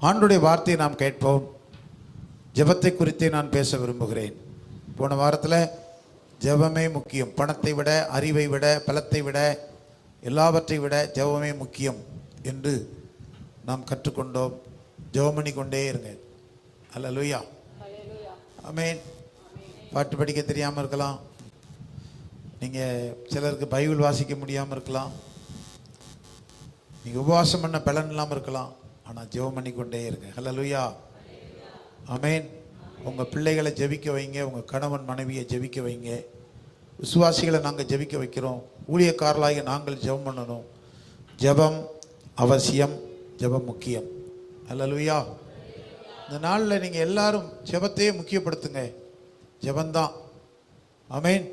ஆண்டுடைய வார்த்தையை நாம் கேட்போம். ஜெபத்தை குறித்தே நான் பேச விரும்புகிறேன். போன வாரத்தில் ஜெபமே முக்கியம், பணத்தை விட, அறிவை விட, பலத்தை விட, எல்லாவற்றை விட ஜெபமே முக்கியம் என்று நாம் கற்றுக்கொண்டோம். ஜெபம் பண்ணி கொண்டே இருங்க. அல்லேலூயா, ஆமென். பாட்டு படிக்க தெரியாமல் இருக்கலாம், நீங்கள் சிலருக்கு பைபிள் வாசிக்க முடியாமல் இருக்கலாம், நீங்கள் உபவாசம் பண்ண பலன் இல்லாமல் இருக்கலாம். ஆனால் ஜெபம் பண்ணி கொண்டே இருங்க. அல்லேலூயா, ஆமென். உங்கள் பிள்ளைகளை ஜெபிக்க வைங்க, உங்கள் கணவன் மனைவியை ஜெபிக்க வைங்க. விசுவாசிகளை நாங்கள் ஜெபிக்க வைக்கிறோம். ஊழியக்காரர்களாகி நாங்கள் ஜெபம் பண்ணணும். ஜெபம் அவசியம், ஜெபம் முக்கியம். அல்லேலூயா. இந்த நாளில் நீங்கள் எல்லாரும் ஜெபத்தையே முக்கியப்படுத்துங்க. ஜெபந்தான். ஆமென்.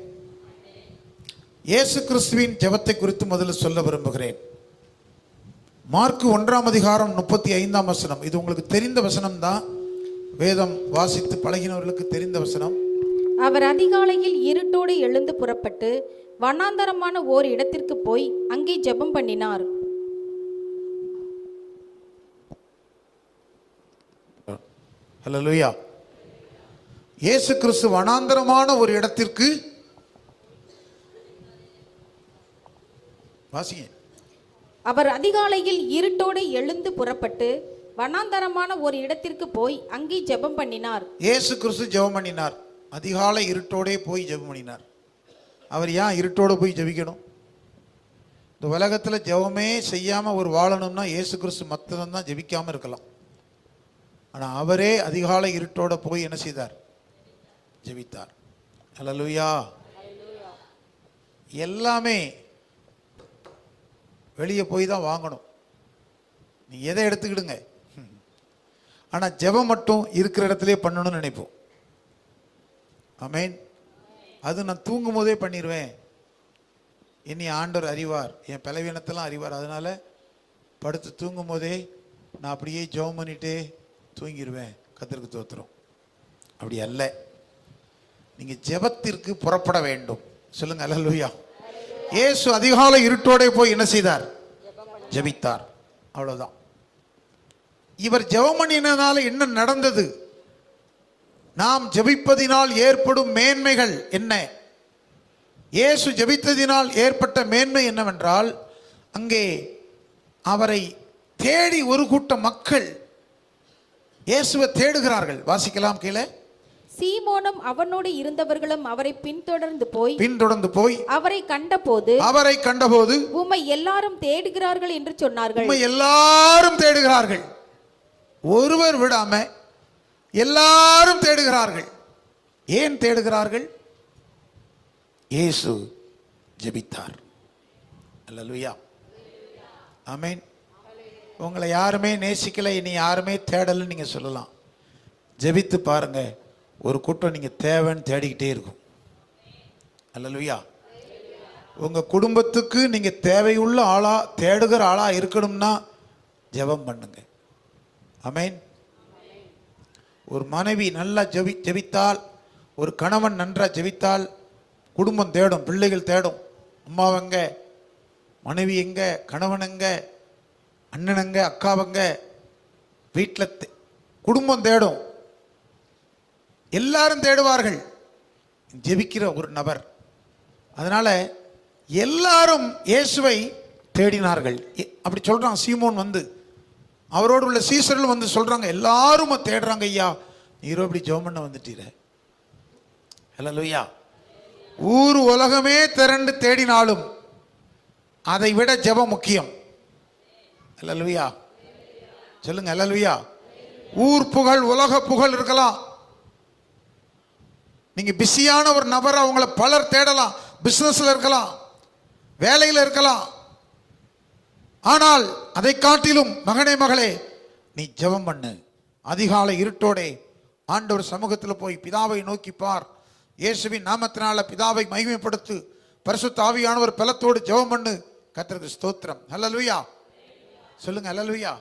இயேசு கிறிஸ்துவின் ஜெபத்தை குறித்து முதல்ல சொல்ல விரும்புகிறேன். மார்க் 1:35 இது உங்களுக்கு தெரிந்த வசனம் தான். வேதம் வாசித்து பழகினவர்களுக்கு தெரிந்த வசனம். அவர் அதிகாலையில் இருட்டோடு எழுந்து புறப்பட்டு வனாந்தரமான ஓர் இடத்திற்கு போய் அங்கே ஜெபம் பண்ணினார். அல்லேலூயா. இயேசு கிறிஸ்து வனாந்தரமான ஒரு இடத்திற்கு வாசிங்க. அவர் அதிகாலையில் இருட்டோடு எழுந்து புறப்பட்டு வனாந்தரமான ஒரு இடத்திற்கு போய் அங்கே ஜெபம் பண்ணினார். இயேசு கிறிஸ்து ஜெபம் பண்ணினார். அதிகாலை இருட்டோடே போய் ஜெபம் பண்ணினார். அவர் ஏன் இருட்டோடு போய் ஜெபிக்கணும்? இந்த உலகத்தில் ஜெபமே செய்யாமல் ஒரு வாழணும்னா இயேசு கிறிஸ்து மற்றதும் தான் ஜெபிக்காமல் இருக்கலாம். ஆனால் அவரே அதிகாலை இருட்டோட போய் என்ன செய்தார்? ஜெபித்தார். அல்லேலூயா. எல்லாமே வெளியே போய் தான் வாங்கணும். நீ எதை எடுத்துக்கிடுங்க, ஆனால் ஜெபம் மட்டும் இருக்கிற இடத்துல பண்ணணும்னு நினைப்போம். ஆமென். அது நான் தூங்கும் போதே பண்ணிடுவேன். இனி ஆண்டவர் அறிவார், என் பலவீனத்தெல்லாம் அறிவார், அதனால படுத்து தூங்கும் போதே நான் அப்படியே ஜெபம் பண்ணிட்டே தூங்கிடுவேன். கர்த்தருக்கு ஸ்தோத்திரம். அப்படி அல்ல. நீங்கள் ஜெபத்திற்கு புறப்பட வேண்டும். சொல்லுங்க அல்லேலூயா. இயேசு அதிகாலை இருட்டோடே போய் என்ன செய்தார்? ஜெபித்தார். அவ்வளவுதான். இவர் ஜெபம் பண்ணினதால என்ன நடந்தது? நாம் ஜெபிப்பதினால் ஏற்படும் மேன்மைகள் என்ன? இயேசு ஜெபித்ததினால் ஏற்பட்ட மேன்மை என்னவென்றால், அங்கே அவரை தேடி ஒரு கூட்ட மக்கள் இயேசுவை தேடுகிறார்கள். வாசிக்கலாம் கீழே. சீமோனும் அவனோடு இருந்தவர்களும் அவரை பின்தொடர்ந்து போய் அவரை கண்டபோது உம்மை எல்லாரும் தேடுகிறார்கள் என்று சொன்னார்கள். உம்மை எல்லாரும் தேடுகிறார்கள், ஒருவர் விடாம எல்லாரும் தேடுகிறார்கள். ஏன் தேடுகிறார்கள்? இயேசு ஜெபித்தார். அல்லேலூயா, ஆமென். உங்களை யாருமே நேசிக்கல, இனி யாருமே தேடலன்னு நீங்க சொல்லலாம். ஜெபித்து பாருங்க, ஒரு கூட்டம் நீங்க தேவைன்னு தேடிக்கிட்டே இருக்கும். அல்லேலூயா. உங்க குடும்பத்துக்கு நீங்க தேவையுள்ள ஆளா, தேடுகிற ஆளா இருக்கணும்னா ஜெபம் பண்ணுங்க. ஆமென். ஒரு மனைவி நல்லா ஜெபித்தால், ஒரு கணவன் நன்றா ஜெபித்தால் குடும்பம் தேடும், பிள்ளைகள் தேடும். அம்மாவங்க, மனைவி எங்க, கணவன் எங்க, அண்ணனங்க, அக்காவங்க, வீட்டில் குடும்பம் தேடும். எல்லாரும் தேடுவார்கள் ஜெபிக்கிற ஒரு நபர். அதனால எல்லாரும் இயேசுவை தேடினார்கள். அப்படி சொல்றான் சீமோன் வந்து, அவரோடு உள்ள சீசர்கள் வந்து சொல்றாங்க, எல்லாரும் தேடுறாங்க. ஐயா, நீரோ இப்படி ஜெபம் பண்ண வந்துட்டீர. அல்லேலூயா. ஊர் உலகமே திரண்டு தேடினாலும் அதை விட ஜெபம் முக்கியம். அல்லேலூயா. சொல்லுங்க அல்லேலூயா. ஊர் புகழ், உலக புகழ் இருக்கலாம். நீங்க பிஸியான ஒரு நபர், அவங்கள பலர் தேடலாம், பிசினஸ்ல இருக்கலாம், வேலையில் இருக்கலாம். ஆனால் அதை காட்டிலும் மகனே மகளே, நீ ஜெபம் பண்ணு. அதிகாலை இருட்டோடே ஆண்டவர் சமூகத்தில் போய் பிதாவை நோக்கி பார். இயேசுவின் நாமத்தினால பிதாவை மகிமைப்படுத்து. பரிசுத்த ஆவியானவர் பலத்தோடு ஜெபம் பண்ணு. கர்த்தருக்கு ஸ்தோத்திரம். அல்லேலூயா. சொல்லுங்க அல்லேலூயா.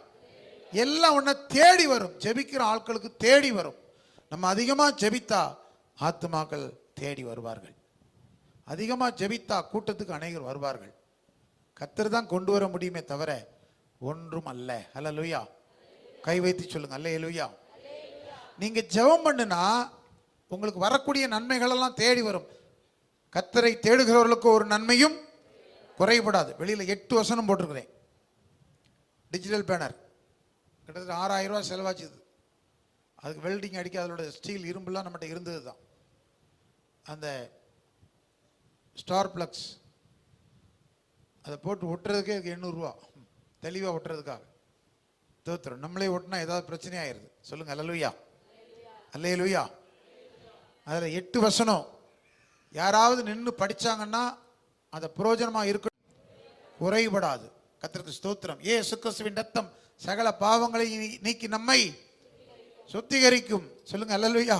எல்லாம் உன்னை தேடி வரும். ஜெபிக்கிற ஆட்களுக்கு தேடி வரும். நம்ம அதிகமா ஜெபித்தா ஆத்துமாக்கள் தேடி வருவார்கள். அதிகமா ஜெபித்தா கூட்டத்துக்கு அநேகர் வருவார்கள். கர்த்தர் தான் கொண்டு வர முடியுமே தவிர ஒன்றும் அல்ல. அல்லேலூயா. கை வைத்து சொல்லுங்க அல்லேலூயா. நீங்க ஜெபம் பண்ணுனா உங்களுக்கு வரக்கூடிய நன்மைகள் எல்லாம் தேடி வரும். கர்த்தரை தேடுகிறவர்களுக்கு ஒரு நன்மையும் குறைபடாது. வெளியில 8 வசனம் போட்டிருக்கிறேன், டிஜிட்டல் பேனர். கிட்டத்தட்ட 6000 ரூபாய் செலவாச்சுது. அதுக்கு வெல்டிங் அடிக்க அதோட ஸ்டீல் இரும்புலாம் நம்மகிட்ட இருந்தது தான். அந்த ஸ்டார் பிளக்ஸ் அதை போட்டு ஒட்டுறதுக்கே 800 ரூபா, தெளிவாக ஒட்டுறதுக்காக. தோத்துறோம். நம்மளே ஒட்டினா ஏதாவது பிரச்சனை ஆயிடுது. சொல்லுங்க அல்லேலூயா, அல்லேலூயா. அதில் 8 வசனம் யாராவது நின்று படிச்சாங்கன்னா அதை பிரயோஜனமாக இருக்க, குறைபடாது. கர்த்தருக்கு ஸ்தோத்திரம். இயேசு கிறிஸ்துவின் ரத்தம் சகல பாவங்களை நீக்கி நம்மை சுத்திகரிக்கும். சொல்லுங்க அல்லேலூயா.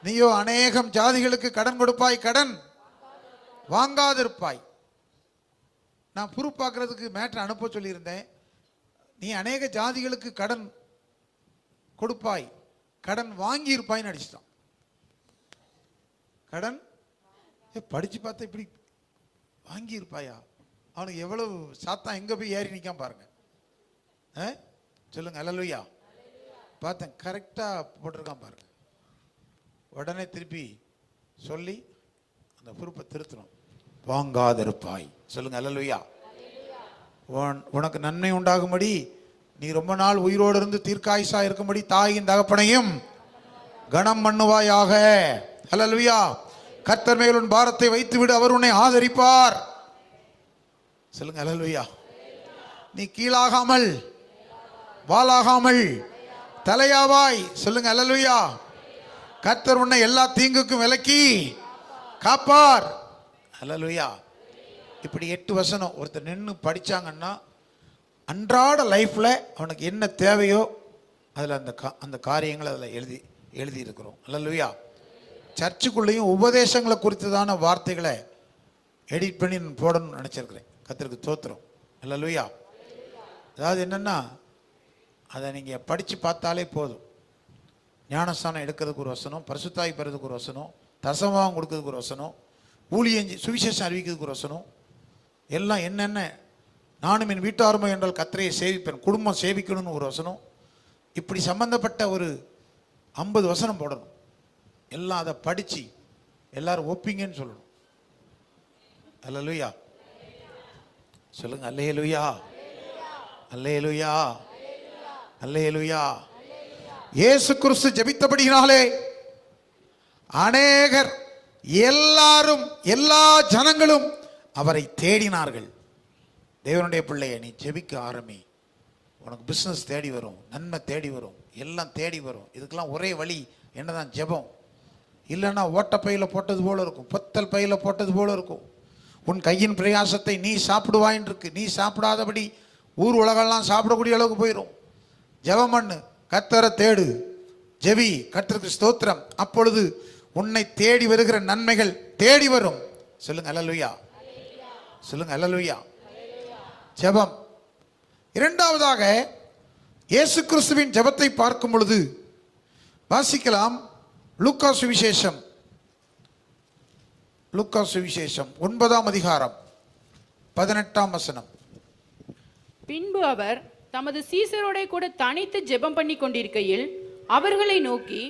நீயோ அநேகம் ஜாதிகளுக்கு கடன் கொடுப்பாய், கடன் வாங்காதிருப்பாய். நான் ப்ரூஃப் பார்க்கறதுக்கு மேட்டர் அனுப்ப சொல்லியிருந்தேன். நீ அநேக ஜாதிகளுக்கு கடன் கொடுப்பாய், கடன் வாங்கி இருப்பாய்ன்னு அடிச்சிட்டான். கடன் படிச்சு பார்த்தா இப்படி வாங்கி இருப்பாயா? அவனுக்கு எவ்வளவு சாத்தான் எங்க போய் ஏறி நிற்காம பாருங்க. சொல்லுங்க அல்லேலூயா. பார்த்தேன், கரெக்டா போட்டிருக்கான் பாருங்க. உடனே திருப்பி சொல்லி அந்த பொறுப்பை திருத்தணும். வாங்காதிருப்பாய். சொல்லுங்க அல்லேலூயா. உனக்கு நன்மை உண்டாகும்படி நீ ரொம்ப நாள் உயிரோடு இருந்து தீர்க்காயுசா இருக்கும்படி தாயின் தகப்பனையும் கனம் பண்ணுவாயாக. அல்லேலூயா. கர்த்தர் மேல் உன் பாரத்தை வைத்து விடு, அவர் உன்னை ஆதரிப்பார். சொல்லுங்க அல்லேலூயா. நீ கீழாகாமல் வாலாகாமல் தலையாவாய். சொல்லுங்க அல்லேலூயா. கர்த்தர் உன்னை எல்லா தீங்குக்கும் விலக்கி காப்பார். அல்லேலூயா. இப்படி 8 வசனம் ஒருத்தர் நின்று படிச்சாங்கன்னா அன்றாட லைஃப்ல அவனுக்கு என்ன தேவையோ அதில் அந்த காரியங்களை அதில் எழுதி இருக்கிறோம். அல்லேலூயா. சர்ச்சுக்குள்ளேயும் உபதேசங்களை குறித்ததான வார்த்தைகளை எடிட் பண்ணி போடணும்னு நினச்சிருக்கிறேன். கர்த்தருக்கு தோத்திரம். அல்லேலூயா. அதாவது என்னென்னா அதை நீங்கள் படித்து பார்த்தாலே போதும். ஞானஸ்தானம் எடுக்கிறதுக்கு ஒரு வசனம், பரிசுத்தாய் பெறதுக்கு ஒரு வசனம், தசமபாகம் கொடுக்கறதுக்கு ஒரு வசனம், ஊழியஞ்சி சுவிசேஷம் அறிவிக்கிறதுக்கு ஒரு வசனம், எல்லாம் என்னென்ன, நானும் என் வீட்டாருமோ என்றால் கர்த்தரையை சேவிப்பேன், குடும்பம் சேவிக்கணும்னு ஒரு வசனம், இப்படி சம்பந்தப்பட்ட ஒரு 50 வசனம் போடணும். எல்லாம் அதை படித்து எல்லாரும் ஒப்பிங்கன்னு சொல்லணும். அல்லேலூயா. சொல்லுங்க அல்லேலூயா, அல்லேலூயா, அல்லேலூயா. இயேசு கிறிஸ்து ஜெபித்தபடியினாலே அநேகர், எல்லாரும், எல்லா ஜனங்களும் அவரை தேடினார்கள். தேவனுடைய பிள்ளையை நீ ஜெபிக்க ஆரம்பி. உனக்கு பிஸ்னஸ் தேடி வரும், நன்மை தேடி வரும், எல்லாம் தேடி வரும். இதுக்கெல்லாம் ஒரே வழி என்னதான்? ஜெபம். இல்லைன்னா ஓட்டப்பையில் போட்டது போல இருக்கும், பொத்தல் பையில் போட்டது போல இருக்கும். உன் கையின் பிரயாசத்தை நீ சாப்பிடுவாயின்னு இருக்கு. நீ சாப்பிடாதபடி ஊர் உலகெல்லாம் சாப்பிடக்கூடிய அளவுக்கு போயிடும். ஜெபம் பண்ணு, கர்த்தரை தேடு, ஜெபி. கர்த்தருக்கு ஸ்தோத்திரம். அப்பொழுது உன்னை தேடி வருகிற நன்மைகள் தேடி வரும். சொல்லுங்க அல்லேலூயா, சொல்லுங்க அல்லேலூயா. ஜெபம். இரண்டாவதாக இயேசு கிறிஸ்துவின் ஜெபத்தை பார்க்கும் பொழுது வாசிக்கலாம். லூக்கா சுவிசேஷம், லூக்கா சுவிசேஷம் 9ஆம் அதிகாரம் 18ஆம் வசனம். பின்பு அவர் தமது சீசரோட கூட தனித்து ஜெபம் பண்ணி கொண்டிருக்கையில் அவர்களை நோக்கி,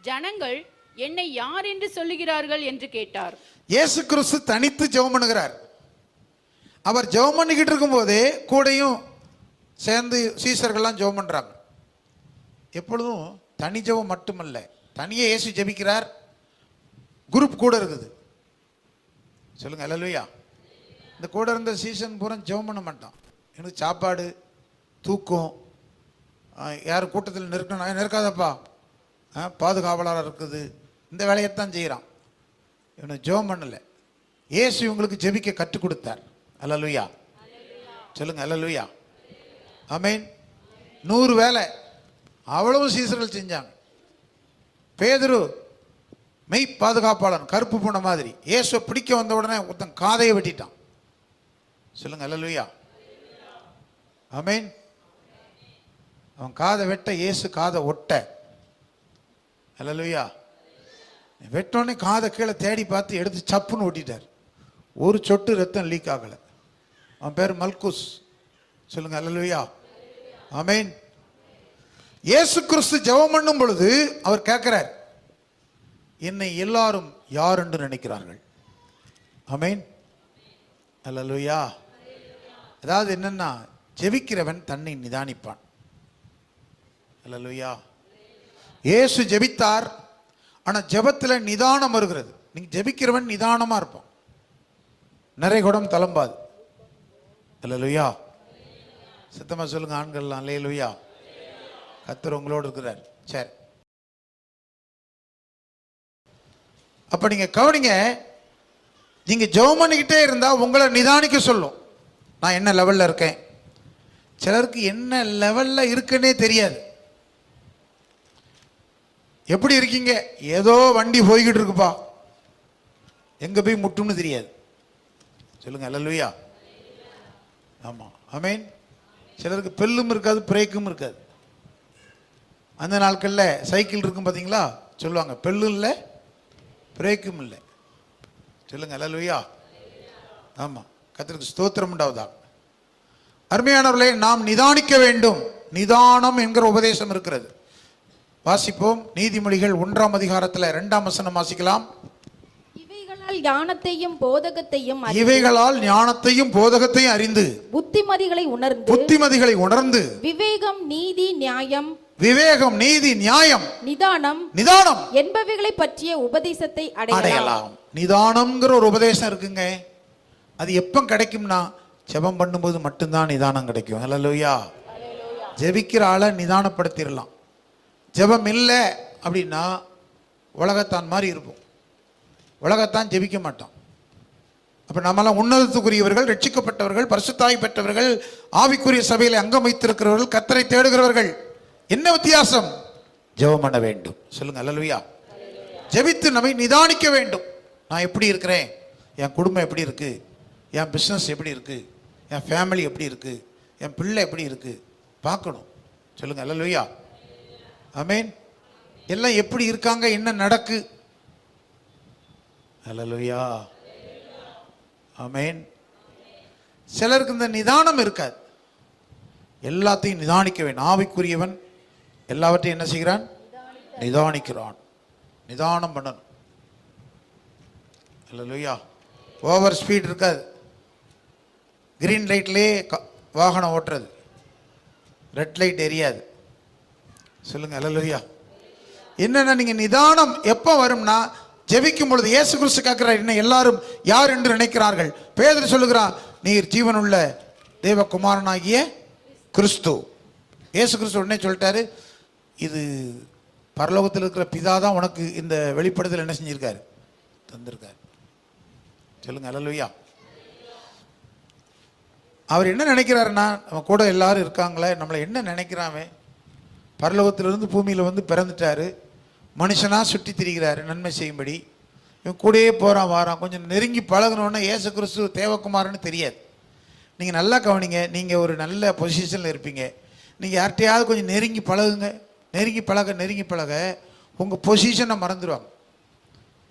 ஜனங்கள் என்னை யார் என்று சொல்லுகிறார்கள் என்று கேட்டார். இயேசு கிறிஸ்து தனித்து ஜெபம் பண்ணுகிறார். அவர் ஜெபம் பண்ணிக்கிட்டு இருக்கும் போதே கூடையும் சேர்ந்து சீசர்கள்லாம் ஜெபம் பண்றாங்க. எப்பொழுதும் தனி ஜெபம் மட்டுமல்ல, தனியே இயேசு ஜெபிக்கிறார், குரூப் கூட இருக்குது. சொல்லுங்க அல்லேலூயா. இந்த கூட இருந்த சீசன் பூரா ஜெபம் பண்ண மாட்டான். எனக்கு சாப்பாடு, தூக்கம், யார் கூட்டத்தில் நெருக்காதப்பா, பாதுகாவலராக இருக்குது, இந்த வேலையைத்தான் செய்கிறான். இவனை ஜெபம் பண்ணலை. இயேசு இவங்களுக்கு ஜெபிக்க கற்றுக் கொடுத்தார். அல்லேலூயா. சொல்லுங்க அல்லேலூயா. ஆமென். 100 வேலை அவ்வளவு சீசர்கள் செஞ்சாங்க. பேதுரு மெய் பாதுகாப்பாளன், கருப்பு பூனை மாதிரி. இயேசுவை பிடிக்க வந்த உடனே ஒருத்தன் காதையை வெட்டிட்டான். சொல்லுங்க அல்லேலூயா. ஆமென். அவன் காதை வெட்ட, இயேசு காதை ஒட்ட. அல்லேலூயா. வெட்டோடனே காதை கீழே தேடி பார்த்து எடுத்து சப்புன்னு ஒட்டிட்டார். ஒரு சொட்டு ரத்தம் லீக் ஆகலை. அவன் பேர் மல்குஸ். சொல்லுங்க அல்லேலூயா. ஆமென். இயேசு கிறிஸ்து ஜெபம் பண்ணும் பொழுது அவர் கேட்கிறார், என்னை எல்லாரும் யார் என்று நினைக்கிறார்கள்? ஆமென், அல்லேலூயா. அதாவது என்னன்னா, ஜெபிக்கிறவன் தன்னை நிதானிப்பான். அல்லேலூயா. இயேசு ஜெபித்தார், ஆனா ஜெபத்துல நிதானம் வருகிறது. நீங்க ஜெபிக்கிறவன் நிதானமா இருப்பான், நிறைய குடம் தளம்பாது. அல்லேலூயா. சத்தமா சொல்லுங்க ஆண்கள்லாம், அல்லேலூயா. கர்த்தர் உங்களோடு இருக்கிறார். சரி, அப்ப நீங்க கவனிங்க, நீங்க ஜெபம் பண்ணிக்கிட்டே இருந்தா உங்களை நிதானிக்க சொல்லும். நான் என்ன லெவல்ல இருக்கேன்? சிலருக்கு என்ன லெவல்ல இருக்குன்னே தெரியாது. எப்படி இருக்கீங்க? ஏதோ வண்டி போய்கிட்டு இருக்குப்பா, எங்க போய் முட்டும்னு தெரியாது. சொல்லுங்க அல்லேலூயா. ஆமா, ஆமென். சிலருக்கு பெல்லும் இருக்காது, பிரேக்கும் இருக்காது. அந்த நாட்கள்ல சைக்கிள் இருக்கும் பார்த்தீங்களா, சொல்லுவாங்க பெல்லும் இல்லை பிரேக்கும் இல்லை. சொல்லுங்க அல்லேலூயா. ஆமா, கர்த்தருக்கு ஸ்தோத்திரம் உண்டாவதா. அருமையானவர்களே, நாம் நிதானிக்க வேண்டும். நிதானம் என்கிற உபதேசம் இருக்கிறது. வாசிப்போம். நீதிமொழிகள் 1ஆம் அதிகாரத்தில் 2ஆம் வசனம் வாசிக்கலாம். இவைகளால் ஞானத்தையும் போதகத்தையும் அறிந்து, இவைகளால் ஞானத்தையும் போதகத்தையும் அறிந்து, புத்திமதிகளை உணர்ந்து, புத்திமதிகளை உணர்ந்து, விவேகம் நீதி நியாயம், விவேகம் நீதி நியாயம், நிதானம் நிதானம் என்பவைகளை பற்றிய உபதேசத்தை அடையலாம். அடையலாம். நிதானம்ங்கிற ஒரு உபதேசம் இருக்குங்க. அது எப்ப கிடைக்கும்னா, ஜெபம் பண்ணும்போது மட்டும்தான் நிதானம் கிடைக்கும். அல்லேலூயா. ஜெபிக்கிற ஆளை நிதானப்படுத்திடலாம். ஜெபம் இல்லை அப்படின்னா உலகத்தான் மாதிரி இருப்போம், உலகத்தான் ஜெபிக்க மாட்டோம். அப்ப நம்மளாம் உன்னதத்துக்குரியவர்கள், ரட்சிக்கப்பட்டவர்கள், பரிசுத்தாய் பெற்றவர்கள், ஆவிக்குரிய சபையில் அங்கம் வைத்திருக்கிறவர்கள், கர்த்தரை தேடுகிறவர்கள். என்ன வித்தியாசம்? ஜெபம் பண்ண வேண்டும். சொல்லுங்க அல்லேலூயா. ஜெபித்து நம்மை நிதானிக்க வேண்டும். நான் எப்படி இருக்கிறேன்? என் குடும்பம் எப்படி இருக்கு? என் பிஸ்னஸ் எப்படி இருக்கு? என் ஃபேமிலி எப்படி இருக்கு? என் பிள்ளை எப்படி இருக்கு? பார்க்கணும். சொல்லுங்க அல்லேலூயா. ஆமென். எல்லாம் எப்படி இருக்காங்க? என்ன நடக்கு? அல்லேலூயா. ஆமென். சிலருக்கு இந்த நிதானம் இருக்காது. எல்லாத்தையும் நிதானிக்க வேண்டும். ஆவிக்குரியவன் எல்லாவற்றையும் என்ன செய்கிறான்? நிதானிக்கிறான். நிதானம் பண்ணணும். அல்லேலூயா. ஓவர் ஸ்பீட் இருக்காது. கிரீன் லைட்லேயே வாகனம் ஓட்டுறது, ரெட் லைட் எரியாது. சொல்லுங்க அல்லேலூயா. என்னன்னா, நீங்க நிதானம் எப்போ வரும்னா, ஜெபிக்கும் பொழுது. இயேசு கிறிஸ்து கேட்கிறார், என்ன எல்லாரும் யார் என்று நினைக்கிறார்கள்? பேதுரு சொல்லுகிறான், நீர் ஜீவனுள்ள தேவகுமாரனாகிய கிறிஸ்து. இயேசு கிறிஸ்து உடனே சொல்லிட்டாரு, இது பரலோகத்தில் இருக்கிற பிதா தான் உனக்கு இந்த வெளிப்படுத்தல் என்ன செஞ்சிருக்காரு? தந்திருக்காரு. சொல்லுங்க அல்லேலூயா. அவர் என்ன நினைக்கிறாருன்னா, நம்ம கூட எல்லாரும் இருக்காங்களே, நம்மளை என்ன நினைக்கிறாமே? பரலோகத்திலிருந்து பூமியில் வந்து பிறந்துட்டாரு, மனுஷனாக சுற்றி திரிகிறாரு நன்மை செய்யும்படி. இவன் கூடயே போகிறான் வாரான். கொஞ்சம் நெருங்கி பழகணுன்னா இயேசு கிறிஸ்து தேவகுமாரன்னு தெரியாது. நீங்கள் நல்லா கவனிங்க. நீங்கள் ஒரு நல்ல பொசிஷனில் இருப்பீங்க. நீங்கள் யார்கிட்டையாவது கொஞ்சம் நெருங்கி பழகுங்க. நெருங்கி பழக உங்கள் பொசிஷனை மறந்துடுவாங்க.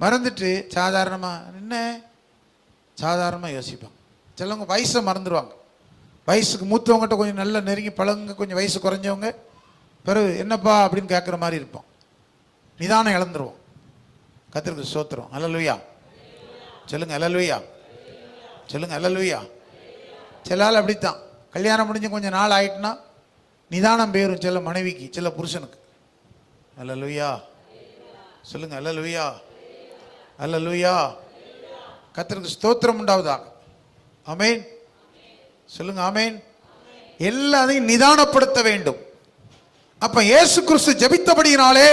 மறந்துட்டு சாதாரணமாக யோசிப்பாங்க. சிலவங்க வயசை மறந்துடுவாங்க. வயசுக்கு மூத்தவங்ககிட்ட கொஞ்சம் நல்லா நெருங்கி பழகுங்க. கொஞ்சம் வயசு குறைஞ்சவங்க பிறகு என்னப்பா அப்படின்னு கேட்குற மாதிரி இருப்போம். நிதானம் இழந்துருவோம். கர்த்தருக்கு ஸ்தோத்திரம். அல்லேலூயா. சொல்லுங்க அல்லேலூயா. சொல்லுங்க அல்லேலூயா. சில ஆள் அப்படித்தான். கல்யாணம் முடிஞ்சு கொஞ்சம் நாள் ஆயிட்டுனா நிதானம் பேரும் சில மனைவிக்கு, சில புருஷனுக்கு. அல்லேலூயா. சொல்லுங்க அல்லேலூயா. அல்லேலூயா. கர்த்தருக்கு ஸ்தோத்திரம் உண்டாவதாக. ஆமென். சொல்லுங்க ஆமென். எல்லாத்தையும் நிதானப்படுத்த வேண்டும். அப்ப இயேசு கிறிஸ்து ஜெபித்தபடியினாலே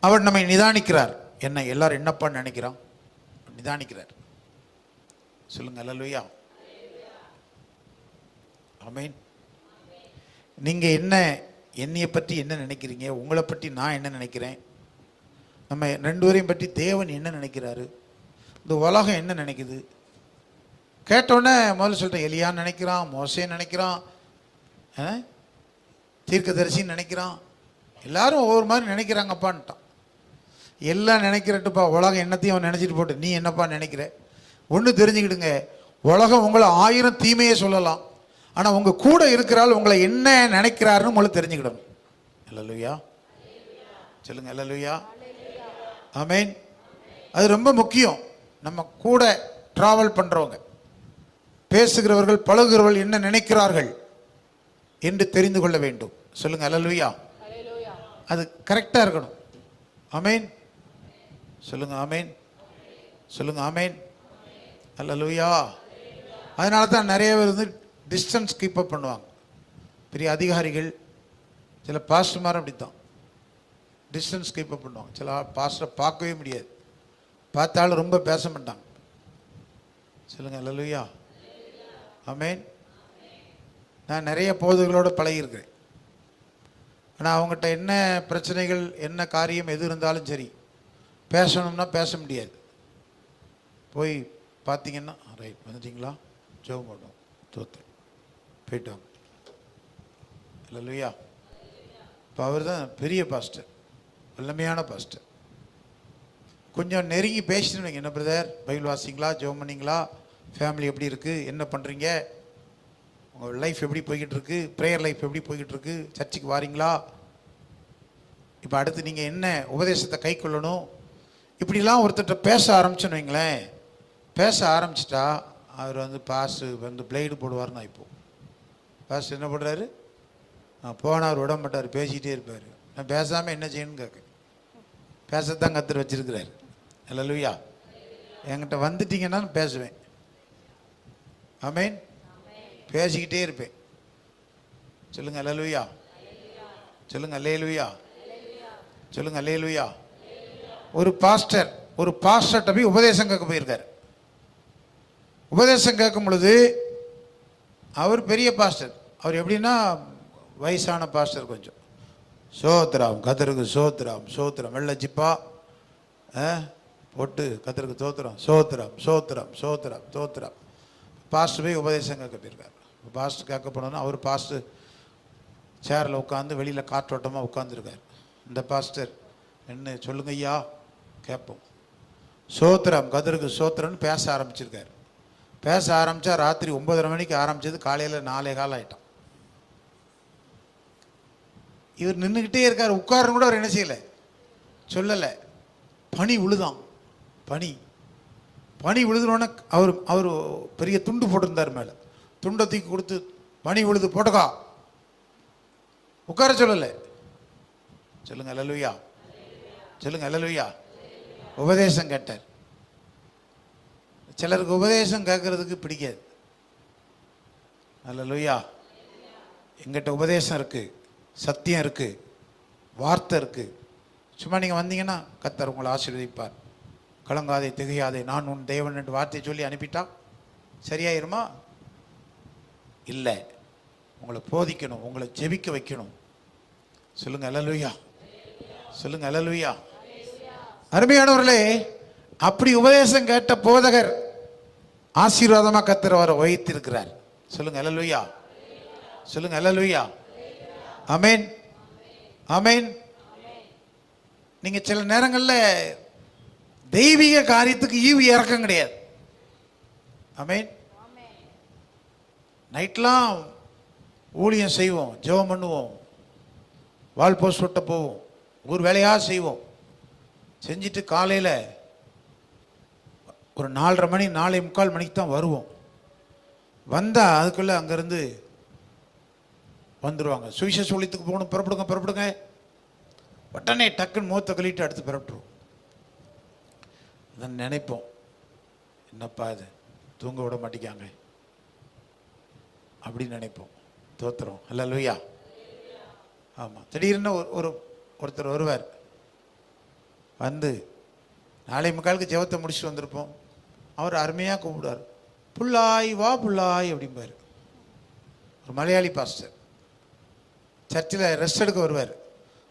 அவர் நம்மை நிதானிக்கிறார். என்ன எல்லாரும் என்னப்பா நினைக்கிறான்? நிதானிக்கிறார். சொல்லுங்க அல்லேலூயா. ஆமென். நீங்க என்னைய பற்றி என்ன நினைக்கிறீங்க? உங்களை பற்றி நான் என்ன நினைக்கிறேன்? நம்ம ரெண்டு பேரையும் பற்றி தேவன் என்ன நினைக்கிறாரு? இந்த உலகம் என்ன நினைக்குது? கேட்டோன்னே முதல்ல சொல்லிட்டேன், எலியான்னு நினைக்கிறான், மோசேன்னு நினைக்கிறான், தீர்க்கதரிசின்னு நினைக்கிறான். எல்லாரும் ஒவ்வொரு மாதிரி நினைக்கிறாங்கப்பான்ட்டான். எல்லாம் நினைக்கிறட்டுப்பா, உலகம் என்னத்தையும் அவன் நினச்சிட்டு போட்டு நீ என்னப்பா நினைக்கிற? ஒன்று தெரிஞ்சுக்கிடுங்க, உலகம் உங்களை 1000 தீமையே சொல்லலாம், ஆனால் உங்கள் கூட இருக்கிறாள் உங்களை என்ன நினைக்கிறாருன்னு உங்களை தெரிஞ்சுக்கிடணும். அல்லேலூயா சொல்லுங்க, அல்லேலூயா. ஆமென். அது ரொம்ப முக்கியம். நம்ம கூட டிராவல் பண்றவங்க, பேசுகிறவர்கள், பழகுகிறவர்கள் என்ன நினைக்கிறார்கள் என்று தெரிந்து கொள்ள வேண்டும். சொல்லுங்க, அல்லேலூயா. அது கரெக்டா இருக்கணும். ஆமென். சொல்லுங்க, ஆமென். சொல்லுங்க, ஆமென். அல்லேலூயா. அதனால தான் நிறைய பேர் வந்து டிஸ்டன்ஸ் கீப் அப் பண்ணுவாங்க. பெரிய அதிகாரிகள், சில பாஸ்டர்மார் அப்படித்தான் டிஸ்டன்ஸ் கீப் அப் பண்ணுவாங்க. சில பாஸ்டரை பார்க்கவே முடியாது, பார்த்தாலும் ரொம்ப பேச மாட்டாங்க. சொல்லுங்க, அல்லேலூயா. ஆமென். நான் நிறைய போதகர்களோடு பழகியிருக்கிறேன். ஆனால் அவங்ககிட்ட என்ன பிரச்சனைகள், என்ன காரியம் எது இருந்தாலும் சரி, பேசணும்னா பேச முடியாது. போய் பார்த்தீங்கன்னா, ரைட் வந்துட்டிங்களா, ஜெபம் பண்ணுவோம், தோற்று போயிட்டோம். அல்லேலூயா. இப்போ அவர் தான் பெரிய பாஸ்டர், வல்லமையான பாஸ்டர். கொஞ்சம் நெருங்கி பேசிட்டு, என்ன பிரதர், பைபிள் வாசிங்களா, ஜெபம் பண்ணிங்களா, ஃபேமிலி எப்படி இருக்குது, என்ன பண்ணுறீங்க, உங்கள் லைஃப் எப்படி போய்கிட்டு இருக்கு, ப்ரேயர் லைஃப் எப்படி போய்கிட்டு இருக்கு, சர்ச்சுக்கு வாரீங்களா, இப்போ அடுத்து நீங்கள் என்ன உபதேசத்தை கை கொள்ளணும், இப்படிலாம் ஒருத்தர்கிட்ட பேச ஆரம்பிச்சோன்னு வைங்களேன். பேச ஆரம்பிச்சிட்டா அவர் வந்து பாஸ்ட் வந்து பிளேடு போடுவார்னா, இப்போ பாஸ்ட் என்ன பண்ணுறாரு, போனால் அவர் விட மாட்டார், பேசிக்கிட்டே இருப்பார். நான் பேசாமல் என்ன செய்யணும்னு கேட்க, பேசத்தான் கற்றுட்டு வச்சிருக்கிறாரு. அல்லேலூயா. என்கிட்ட வந்துட்டீங்கன்னா நான் பேசுவேன். ஆமென். பேசிக்கிட்டே இருப்பேன். சொல்லுங்க, அல்லேலூயா. சொல்லுங்க, அல்லேலூயா. சொல்லுங்க, அல்லேலூயா. ஒரு பாஸ்டர்கிட்ட போய் உபதேசம் கேட்க போயிருக்காரு. உபதேசம் கேட்கும் பொழுது அவர் பெரிய பாஸ்டர். அவர் எப்படின்னா வயசான பாஸ்டர். கொஞ்சம் சோத்ராம், கத்தருக்கு சோத்ராம், சோத்ரம், வெள்ளை ஜிப்பா போட்டு கத்தருக்கு தோத்துறோம், சோத்ராம், சோத்ரம், சோத்ரம், தோத்ராம். பாஸ்டர் போய் உபதேசம் கேட்க போயிருக்காரு. பாஸ்டர் கேட்க போனோன்னா அவர் பாஸ்டர் சேரில் உட்காந்து வெளியில் காற்றோட்டமாக உட்காந்துருக்கார். இந்த பாஸ்டர் என்ன சொல்லுங்க ஐயா கேட்போம். சோத்திரம், கதருக்கு சோத்திரம்னு பேச ஆரம்பிச்சிருக்காரு. பேச ஆரம்பித்தா ராத்திரி 9:30 மணிக்கு ஆரம்பித்தது, காலையில் 4:15 ஆகிட்டான். இவர் நின்றுக்கிட்டே இருக்கார். உட்காரன்னு கூட அவர் என்ன செய்யலை, சொல்லலை. பனி விழுதான். பனி விழுதுனோடனே அவர் பெரிய துண்டு போட்டிருந்தார் மேலே. துண்டை தூக்கி கொடுத்து, பனி விழுது போட்டுக்கா, உட்கார சொல்லலை. சொல்லுங்க, அல்லேலூயா. சொல்லுங்க, அல்லேலூயா. உபதேசம் கேட்டார். சிலருக்கு உபதேசம் கேட்கறதுக்கு பிடிக்காது. அல்லேலூயா. எங்கிட்ட உபதேசம் இருக்கு, சத்தியம் இருக்கு, வார்த்தை இருக்கு. சும்மா நீங்கள் வந்தீங்கன்னா கர்த்தர் உங்களை ஆசீர்வதிப்பார். கலங்காதே, திகையாதே, நான் உன் தேவன் என்று வார்த்தையை சொல்லி அனுப்பிட்டா சரியாயிருமா? இல்லை. உங்களை போதிக்கணும், உங்களை ஜெபிக்க வைக்கணும். சொல்லுங்க, அல்லேலூயா. சொல்லுங்க, அல்லேலூயா. அருமையானவர்களே, அப்படி உபதேசம் கேட்ட போதகர் ஆசீர்வாதமாக கர்த்தர் அவரை வைத்திருக்கிறார். சொல்லுங்க, அல்லேலூயா. சொல்லுங்க, அல்லேலூயா. ஆமென், ஆமென். நீங்க சில நேரங்களில் தெய்வீக காரியத்துக்கு ஈவு இறக்கம் கிடையாது. ஆமென். நைட்லாம் ஊழியம் செய்வோம், ஜெபம் பண்ணுவோம், வால் போஸ்ட் விட்ட போவோம், ஒரு வேலையாக செய்வோம். செஞ்சுட்டு காலையில் ஒரு 4:30 மணி 4:45 மணிக்கு தான் வருவோம். வந்தால் அதுக்குள்ளே அங்கேருந்து வந்துடுவாங்க. சுவிசேஷ ஊழியத்துக்கு போகணும், புறப்படுங்க. உடனே டக்குன்னு மூத்த கழிட்டு அடுத்து புறப்பட்டுருவோம். அதான் நினைப்போம், என்னப்பா இது தூங்க விட மாட்டேங்காங்க அப்படின்னு நினைப்போம். தோத்துறோம். அல்லேலூயா. ஆமாம். திடீர்னு ஒருத்தர் வருவார். வந்து 4:45 ஜெபத்தை முடிச்சுட்டு வந்திருப்போம். அவர் அருமையாக கூப்பிடுவார், புல்லாய் வா புல்லாய் அப்படிம்பார். ஒரு மலையாளி பாஸ்டர் சர்ச்சில் ரெஸ்ட் எடுக்க வருவார்.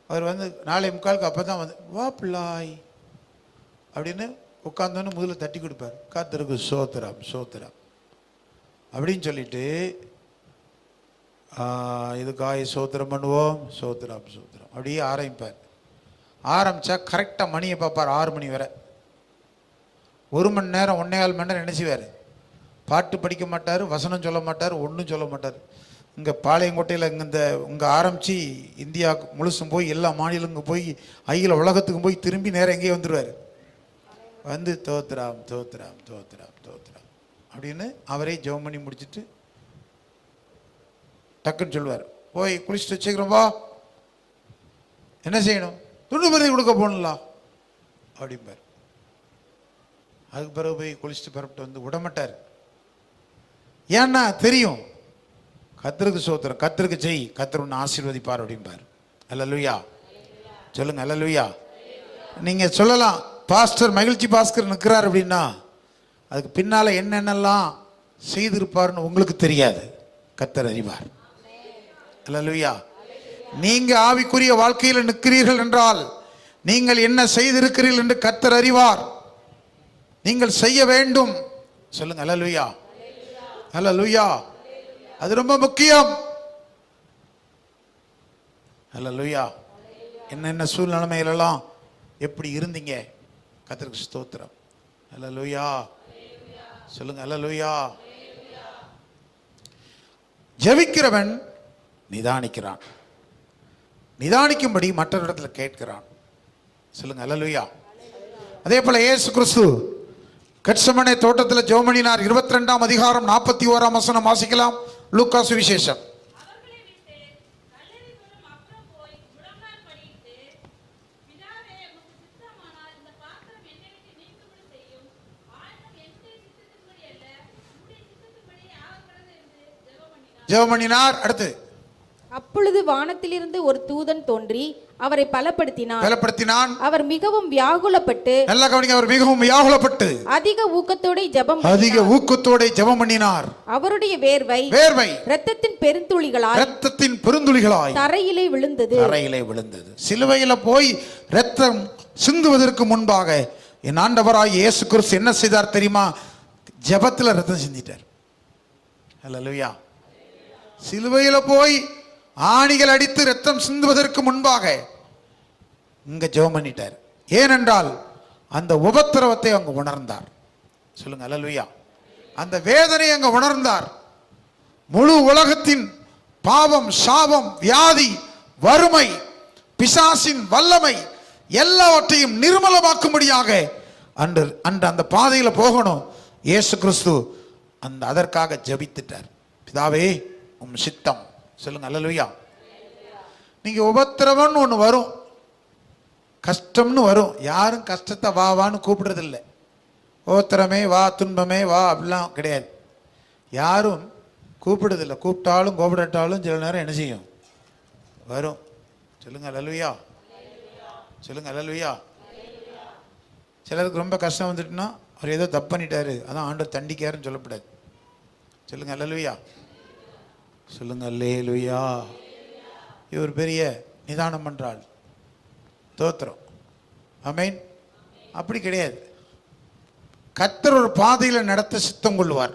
அவர் வந்து 4:45 அப்போ தான் வந்து வா பிள்ளாய் அப்படின்னு உட்காந்தோன்னு முதல்ல தட்டி கொடுப்பார். கர்த்தருக்கு சோத்திரம், சோத்திரம் அப்படின்னு சொல்லிட்டு இதுக்காய் சோத்திரம் பண்ணுவோம், சோத்திரம், சோத்திரம் அப்படியே ஆரம்பிப்பார். ஆரம்பித்தா கரெக்டாக மணியை பார்ப்பார், 6 மணி வரை. 1 மணி நேரம் 1.25 மணி நேரம் நினச்சிவார். பாட்டு படிக்க மாட்டார், வசனம் சொல்ல மாட்டார், ஒன்றும் சொல்ல மாட்டார். இங்கே பாளையங்கோட்டையில் இந்த இங்கே ஆரம்பித்து இந்தியா முழுசும் போய் எல்லா மாநிலங்களுக்கும் போய் அகில உலகத்துக்கும் போய் திரும்பி நேரம் எங்கேயே வந்துடுவார். வந்து தோத்துராம் தோத்துராம் தோத்துராம் தோத்துராம் அப்படின்னு அவரே ஜெபம் பண்ணி முடிச்சுட்டு டக்குன்னு சொல்லுவார், போய் குளிச்சுட்டு வச்சுக்கிறோம் வா, என்ன செய்யணும், துண்டு மருந்து கொடுக்க போகணும்ல அப்படிம்பார். அதுக்கு பிறகு போய் குளிச்சுட்டு பிறப்பிட்டு வந்து விடமாட்டார். ஏன்னா தெரியும் கர்த்தருக்கு சோத்திரம், கர்த்தருக்கு செய், கர்த்தர் உன்னை ஆசீர்வதிப்பார் அப்படிம்பார். அல்லேலூயா சொல்லுங்க, அல்லேலூயா. நீங்கள் சொல்லலாம் பாஸ்டர் மகிழ்ச்சி பாஸ்கர் நிற்கிறார் அப்படின்னா அதுக்கு பின்னால் என்னென்னலாம் செய்திருப்பார்னு உங்களுக்கு தெரியாது, கர்த்தர் அறிவார். அல்லேலூயா. நீங்கள் ஆவிக்குரிய வாழ்க்கையில் நிற்கிறீர்கள் என்றால் நீங்கள் என்ன செய்திருக்கிறீர்கள் என்று கர்த்தர் அறிவார். நீங்கள் செய்ய வேண்டும். சொல்லுங்க அல்லேலூயா, அல்லேலூயா. அது ரொம்ப முக்கியம். அல்லேலூயா. என்னென்ன சூழ்நிலைமையிலெல்லாம் எப்படி இருந்தீங்க, கர்த்தருக்கு ஸ்தோத்திரம். அல்லேலூயா சொல்லுங்க, அல்லேலூயா. ஜெபிக்கிறவன் நிதானிக்கிறான், நிதானிக்கும்படி மற்ற இடத்துல கேட்கிறான். சொல்லுங்க அல்லேலூயா. அதே போல இயேசு கிறிஸ்து கெத்செமனே தோட்டத்தில் ஜெபம் பண்ணினார். 22ஆம் அதிகாரம் 41ஆம் வசனம் வாசிக்கலாம். லூக்கா சுவிசேஷம். ஜெபம் பண்ணினார். அடுத்து, அப்பொழுது வானத்திலிருந்து ஒரு தூதன் தோன்றி அவரை பலப்படுத்தினான். அவர் மிகவும் வியாகுலப்பட்டு, நல்லா கவனிங்க, அவர் மிகவும் வியாகுலப்பட்டு அதிக ஊக்கத்தோட ஜெபம் பண்ணினார். அவருடைய வேர்வை இரத்தத்தின் பெருந்துளிகளாய் தரையிலே விழுந்தது. சிலுவையில போய் இரத்தம் சிந்துவதற்கு முன்பாக என் ஆண்டவராய் இயேசு கிறிஸ்து என்ன செய்தார் தெரியுமா? ஜெபத்தில் இரத்தம் சிந்திட்டார். அல்லேலூயா. சிலுவையில போய் ஆணிகள் அடித்து ரத்தம் சிந்துவதற்கு முன்பாக இங்க ஜெபம் பண்ணிட்டார். ஏனென்றால் அந்த உபத்திரவத்தை அங்கு உணர்ந்தார். சொல்லுங்க அல்லேலூயா. அந்த வேதனை அங்கு உணர்ந்தார். முழு உலகத்தின் பாவம், சாபம், வியாதி, வறுமை, பிசாசின் வல்லமை எல்லாவற்றையும் நிர்மலமாக்கும்படியாக அன்று அந்த பாதையில் போகணும். இயேசு கிறிஸ்து அதற்காக ஜெபித்துட்டார். பிதாவே உம் சித்தம். சொல்லுங்க அல்லேலூயா. நீங்க உபத்திரவம்னு ஒன்று வரும், கஷ்டம்னு வரும். யாரும் கஷ்டத்தை வா வான்னு கூப்பிடுறது இல்லை. உபத்திரமே வா, துன்பமே வா அப்படிலாம் கிடையாது. யாரும் கூப்பிடுறதில்லை. கூப்பிட்டாலும் கூப்பிடட்டாலும் சில நேரம் என்ன செய்யும், வரும். சொல்லுங்க அல்லேலூயா, சொல்லுங்க அல்லேலூயா. சிலருக்கு ரொம்ப கஷ்டம் வந்துட்டுன்னா அவர் ஏதோ தப்பு பண்ணிட்டாரு, அதான் ஆண்டவர் தண்டிக்காருன்னு சொல்லக்கூடாது. சொல்லுங்க அல்லேலூயா, சொல்லுங்க அல்லேலூயா. இவர் பெரிய நிதானம் பண்றாள், தோத்திரம். ஆமென். அப்படி கிடையாது. கர்த்தர் ஒரு பாதையில் நடத்த சித்தம் கொள்வார்.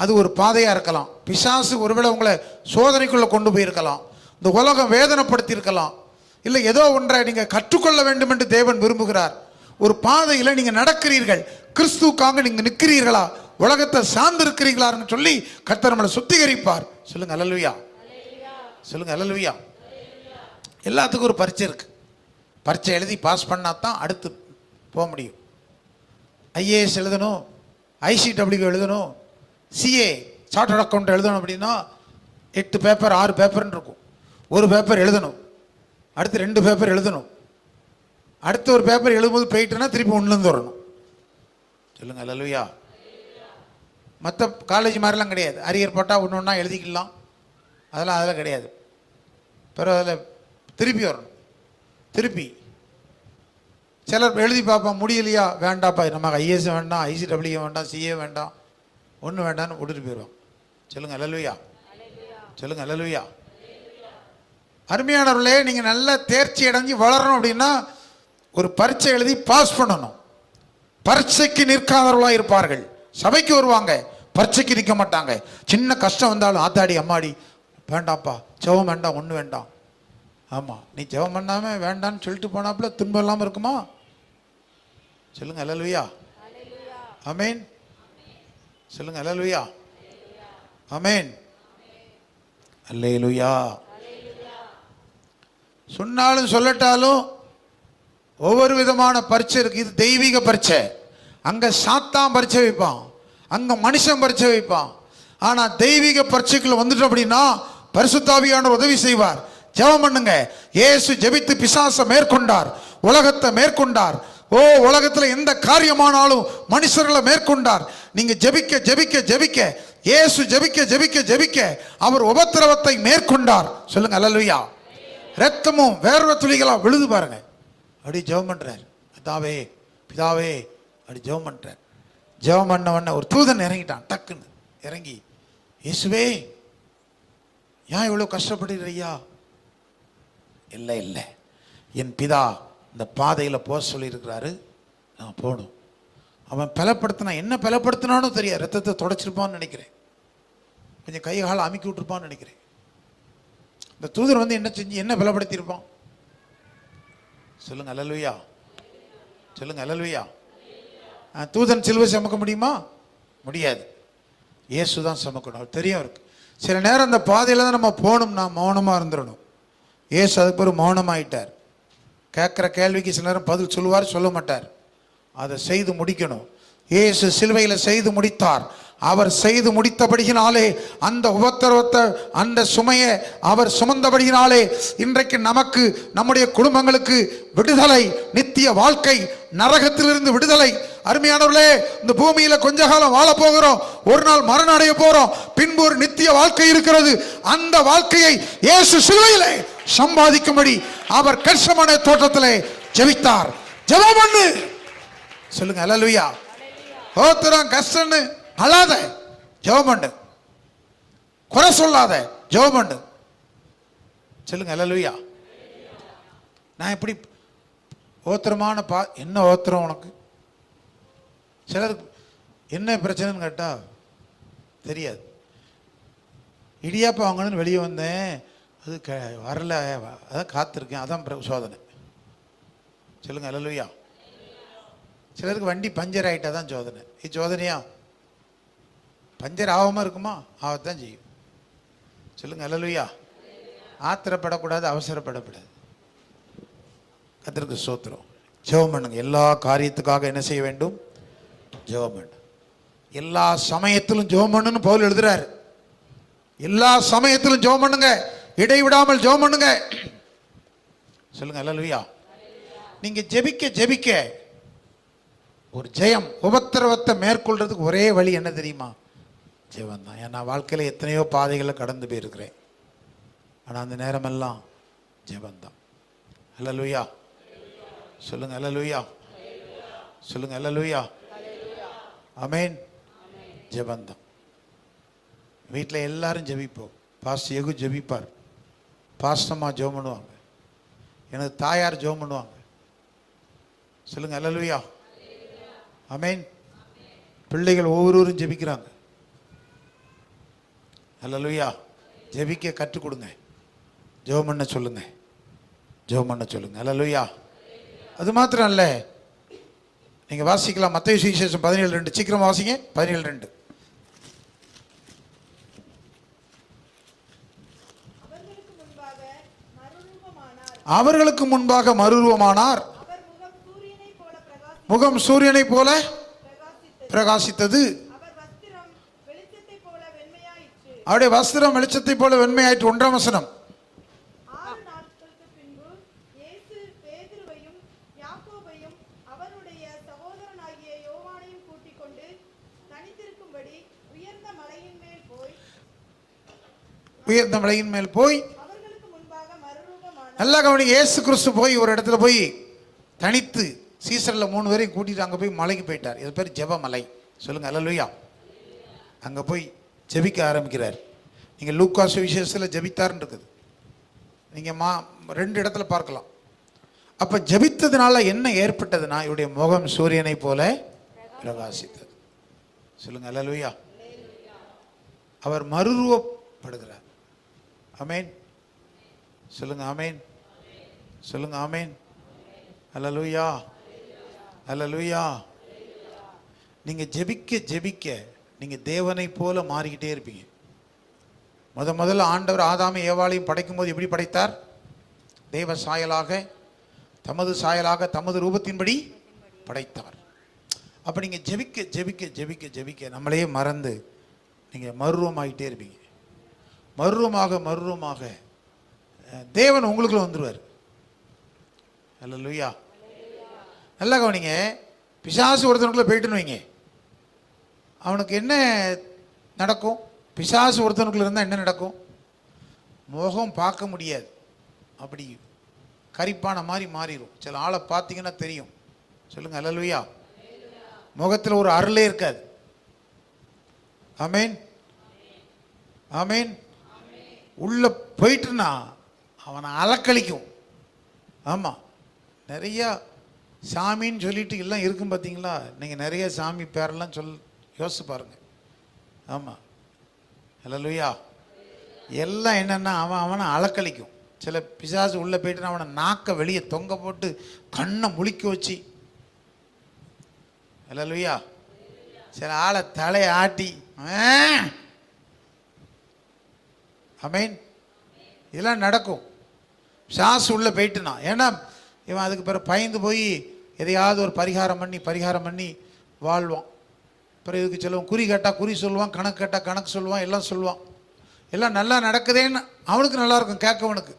அது ஒரு பாதையா இருக்கலாம். பிசாசு ஒருவேளை உங்களை சோதனைக்குள்ள கொண்டு போயிருக்கலாம், இந்த உலகம் வேதனைப்படுத்தி இருக்கலாம், இல்லை ஏதோ ஒன்றை நீங்க கற்றுக்கொள்ள வேண்டும் என்று தேவன் விரும்புகிறார். ஒரு பாதையில் நீங்க நடக்கிறீர்கள், கிறிஸ்துவுக்காக நீங்க நிற்கிறீர்களா, உலகத்தை சார்ந்து இருக்கிறீர்களான்னு சொல்லி கர்த்தர் நம்மளை சுத்திகரிப்பார். சொல்லுங்க அல்லேலூயா, சொல்லுங்க அல்லேலூயா. எல்லாத்துக்கும் ஒரு பரீட்சை இருக்கு. பரீட்சை எழுதி பாஸ் பண்ணா தான் அடுத்து போக முடியும். ஐஏஎஸ் எழுதணும், ICW எழுதணும், CA சார்ட்டர்ட் அக்கௌண்ட் எழுதணும் அப்படின்னா 8 பேப்பர் 6 பேப்பர்னு இருக்கும். ஒரு பேப்பர் எழுதணும், அடுத்து 2 பேப்பர் எழுதணும், அடுத்த ஒரு பேப்பர் எழுதும்போது போயிட்டுன்னா திருப்பி ஒன்றுலேருந்து வரணும். சொல்லுங்க அல்லேலூயா. மற்ற காலேஜ் மாதிரிலாம் கிடையாது. அரியர் போட்டால் ஒன்று ஒன்றா எழுதிக்கலாம், அதெல்லாம் கிடையாது. பிறகு அதில் திருப்பி வரணும். திருப்பி சிலர் எழுதி பார்ப்போம், முடியலையா, வேண்டாப்பா நம்ம IAS வேண்டாம், ICW வேண்டாம், CA வேண்டாம், ஒன்றும் வேண்டாம்னு விட்டுட்டு போயிடுவோம். சொல்லுங்க அல்லேலூயா, சொல்லுங்க அல்லேலூயா. அருமையானவர்களே, நீங்கள் நல்ல தேர்ச்சி அடைஞ்சு வளரணும் அப்படின்னா ஒரு பரீட்சை எழுதி பாஸ் பண்ணணும். பரீட்சைக்கு நிற்காதவர்களாக இருப்பார்கள். சபைக்கு வருவாங்க, பரீட்சைக்கு நிற்க மாட்டாங்க. சின்ன கஷ்டம் வந்தாலும் ஆத்தாடி அம்மாடி வேண்டாப்பா, ஜெபம் வேண்டாம், ஒன்று வேண்டாம். ஆமாம், நீ ஜெபம் பண்ணாமல் வேண்டான்னு சொல்லிட்டு போனாப்புல துன்பம் இல்லாமல் இருக்குமா? சொல்லுங்க அல்லேலூயா, ஆமென். சொல்லுங்க அல்லேலூயா, ஆமென். அல்லேலூயா. சொன்னாலும் சொல்லட்டாலும் ஒவ்வொரு விதமான பரீட்சை இருக்கு. இது தெய்வீக பரீட்சை. அங்க சாத்தான் பரீட்சை வைப்பான், அங்க மனுஷன் பரீட்சை வைப்பான். ஆனா தெய்வீக பரீட்சைக்குள்ள வந்துட்டோம் அப்படின்னா பரிசுத்தாவியானவர் உதவி செய்வார். ஜெபம் பண்ணுங்க. இயேசு ஜெபித்து பிசாசை மேற்கொண்டார், உலகத்தை மேற்கொண்டார். உலகத்துல எந்த காரியமானாலும் மனுஷர்களை மேற்கொண்டார். நீங்க ஜெபிக்க ஜெபிக்க ஜெபிக்க, இயேசு ஜெபிக்க ஜெபிக்க ஜெபிக்க அவர் உபத்திரவத்தை மேற்கொண்டார். சொல்லுங்க அல்லேலூயா. ரத்தமும் வேர்வை துளிகளா விழுது பாருங்க. அப்படி ஜெபம் பண்றார். பிதாவே பிதாவே அப்படி ஜெபம் பண்றார். ஜெபம் பண்ண உடனே ஒரு தூதன் இறங்கிட்டான். டக்குன்னு இறங்கி, இயேசுவே ஏன் இவ்வளவு கஷ்டப்படுறியா? இல்லை இல்லை, என் பிதா இந்த பாதையில போக சொல்லி இருக்கிறாரு, நான் போகணும். அவன் பலப்படுத்தினா, என்ன பலப்படுத்தினானோ தெரியாது, ரத்தத்தை தொடச்சிருப்பான்னு நினைக்கிறேன், கொஞ்சம் கை காலை அமுக்கி விட்டுருப்பான்னு நினைக்கிறேன். இந்த தூதர் வந்து என்ன செஞ்சு என்ன பலப்படுத்தியிருப்பான்? சொல்லுங்க அல்லேலூயா. சொல்லுங்க அல்லேலூயா. தூதன் சிலுவை சுமக்க முடியுமா? முடியாது. இயேசு தான் சுமக்கணும். அவர் தெரியும் இருக்கு. சில நேரம் அந்த பாதையில் தான் நம்ம போகணும்னா மௌனமாக இருந்துடணும். இயேசு அதுக்கு பிறகு மௌனமாயிட்டார். கேட்குற கேள்விக்கு சில நேரம் பதில் சொல்லுவார், சொல்ல மாட்டார். அதை செய்து முடிக்கணும். இயேசு சிலுவையில் செய்து முடித்தார். அவர் செய்து முடித்தபடியினாலே, அந்த உபத்திரவத்தை, அந்த சுமையை அவர் சுமந்தபடியினாலே இன்றைக்கு நமக்கு, நம்முடைய குடும்பங்களுக்கு விடுதலை, நித்திய வாழ்க்கை, நரகத்திலிருந்து விடுதலை. அருமையானவர்களே, இந்த பூமியில கொஞ்ச காலம் வாழ போகிறோம், ஒரு நாள் மரணம் அடைய போறோம், பின்பு ஒரு நித்திய வாழ்க்கை இருக்கிறது. அந்த வாழ்க்கையை இயேசு சிலுவையிலே சம்பாதிக்கும்படி அவர் கெத்செமனே தோட்டத்திலே ஜெபித்தார். ஜெபம் பண்ணு. சொல்லுங்க அல்லேலூயா. ஓத்துறான் கஷ்டம்னு அழாத, ஜெபம் பண்ணு. குறை சொல்லாத, ஜெபம் பண்ணு. சொல்லுங்க அல்லேலூயா. நான் எப்படி ஓத்திரமான என்ன ஓத்திரம் உனக்கு? சிலருக்கு என்ன பிரச்சனைன்னு கேட்டா தெரியாது. இடியாப்பா வாங்கணும்னு வெளியே வந்தேன், அது வரல, அதான் காத்திருக்கேன், அதான் சோதனை. சொல்லுங்க அல்லேலூயா. சிலருக்கு வண்டி பஞ்சர் ஆகிட்டா தான் சோதனை. இது சோதனையா? பஞ்சர் ஆகாமல் இருக்குமா? ஆகத்தான் செய்யும். சொல்லுங்க அல்லேலூயா. ஆத்திரப்படக்கூடாது, அவசரப்படக்கூடாது. கர்த்தருக்கு ஸ்தோத்திரம். ஜெபம் பண்ணுங்க. எல்லா காரியத்துக்காக என்ன செய்ய வேண்டும்? ஜெபம் பண்ணு. எல்லா சமயத்திலும் ஜெபம் பண்ணுன்னு பவுல் எழுதுறாரு. எல்லா சமயத்திலும் ஜெபம் பண்ணுங்க, இடைவிடாமல் ஜெபம் பண்ணுங்க. சொல்லுங்க அல்லேலூயா. நீங்க ஜெபிக்க ஜெபிக்க ஒரு ஜெயம், உபத்திரவத்தை மேற்கொள்றதுக்கு ஒரே வழி என்ன தெரியுமா? ஜெபம் தான். ஏன்னா வாழ்க்கையில் எத்தனையோ பாதைகளை கடந்து போயிருக்கிறேன், ஆனால் அந்த நேரமெல்லாம் ஜெபந்தான். அல்லேலூயா. சொல்லுங்க அல்லேலூயா. சொல்லுங்க அல்லேலூயா. ஆமென். ஜெபந்தான். வீட்டில் எல்லாரும் ஜெபிப்போம். பாஸ்டர் எகு ஜெபிப்பார், பாஸ்டம்மா ஜெபம் பண்ணுவாங்க, எனக்கு தாயார் ஜெபம் பண்ணுவாங்க. சொல்லுங்க அல்லேலூயா. ஆமென். பிள்ளைகள் ஒவ்வொருவரும் ஜெபிக்கிறாங்க. அல்லேலூயா. ஜெபிக்க கற்றுக் கொடுங்க. ஜெபம் பண்ண சொல்லுங்க, ஜெபம் பண்ண சொல்லுங்க. அல்லேலூயா. அது மாத்திரம் அல்ல, நீங்க வாசிக்கலாம் மத்தேயு சுவிசேஷம் 17:2. சீக்கிரம் வாசிங்க. 17:2. அவர்களுக்கு முன்பாக மறுரூபமானார். முகம் சூரியனை போல பிரகாசித்தது. அவருடைய வஸ்திரம் வெளிச்சத்தை போல வெண்மையாயிற்று. 1ஆம் வசனம். உயர்ந்த மலையின் மேல் போய், நல்லா கவனி, இயேசு கிறிஸ்து போய் ஒரு இடத்துல போய் தனித்து சீசரில் 3 பேரையும் கூட்டிட்டு அங்கே போய் மலைக்கு போயிட்டார். இது பேர் ஜெப மலை. சொல்லுங்க அல்லேலூயா. அங்கே போய் ஜெபிக்க ஆரம்பிக்கிறார். நீங்கள் லூக்கா சுவிசேஷத்தில் ஜெபித்தார்ன்னு இருக்குது, நீங்கள் 2 இடத்துல பார்க்கலாம். அப்போ ஜெபித்ததுனால என்ன ஏற்பட்டதுன்னா, இவருடைய முகம் சூரியனை போல பிரகாசித்தது. சொல்லுங்க அல்லேலூயா. அவர் மறுரூபப்படுகிறார். ஆமென். சொல்லுங்க ஆமென். சொல்லுங்க ஆமென். அல்லேலூயா. அல்லேலூயா. நீங்க ஜெபிக்க ஜெபிக்க நீங்க தேவனை போல மாறிக்கிட்டே இருப்பீங்க. முதல்ல ஆண்டவர் ஆதாமை ஏவாளையும் படைக்கும் போது எப்படி படைத்தார்? தேவ சாயலாக, தமது சாயலாக, தமது ரூபத்தின்படி படைத்தார். அப்போ நீங்கள் ஜெபிக்க ஜெபிக்க ஜெபிக்க ஜெபிக்க நம்மளையே மறந்து நீங்கள் மறுரூபமாகிட்டே இருப்பீங்க. மறுரூபமாக தேவன் உங்களுக்குள்ள வந்துடுவார். அல்லேலூயா. நல்லா கவனிங்க. பிசாசு ஒருத்தனுக்குள்ளே போயிட்டுன்னு வைங்க, அவனுக்கு என்ன நடக்கும்? பிசாசு ஒருத்தனுக்குள்ள இருந்தால் என்ன நடக்கும்? முகம் பார்க்க முடியாது, அப்படி கரிப்பான மாதிரி மாறிடும். சில ஆளை பார்த்தீங்கன்னா தெரியும். சொல்லுங்க அல்லேலூயா. முகத்தில் ஒரு அருளே இருக்காது. ஆமேன் ஆமேன். உள்ள போயிட்டுனா அவனை அலக்களிக்கும். ஆமாம், நிறையா சாமின்னு சொல்லிட்டு எல்லாம் இருக்கும் பார்த்தீங்களா? நீங்கள் நிறைய சாமி பேரெல்லாம் யோசிச்சு பாருங்க. ஆமாம் அல்லேலூயா. எல்லாம் என்னென்னா அவனை அலக்களிக்கும். சில பிசாசு உள்ளே போயிட்டுனா அவனை நாக்க வெளியே தொங்க போட்டு கண்ணை முழிக்க வச்சு, அல்லேலூயா, சில ஆளை தலையை ஆட்டி, ஆமேன், இதெல்லாம் நடக்கும். பிசாசு உள்ளே போயிட்டுனா. ஏன்னா இவன் அதுக்கு பிறகு பயந்து போய் எதையாவது ஒரு பரிகாரம் பண்ணி வாழ்வான். அப்புறம் இதுக்கு சொல்லுவான், குறி கேட்டால் குறி சொல்லுவான், கணக்கு கேட்டால் கணக்கு சொல்லுவான், எல்லாம் சொல்லுவான். எல்லாம் நல்லா நடக்குதேன்னு அவனுக்கு நல்லா இருக்கும் கேட்கவனுக்கு.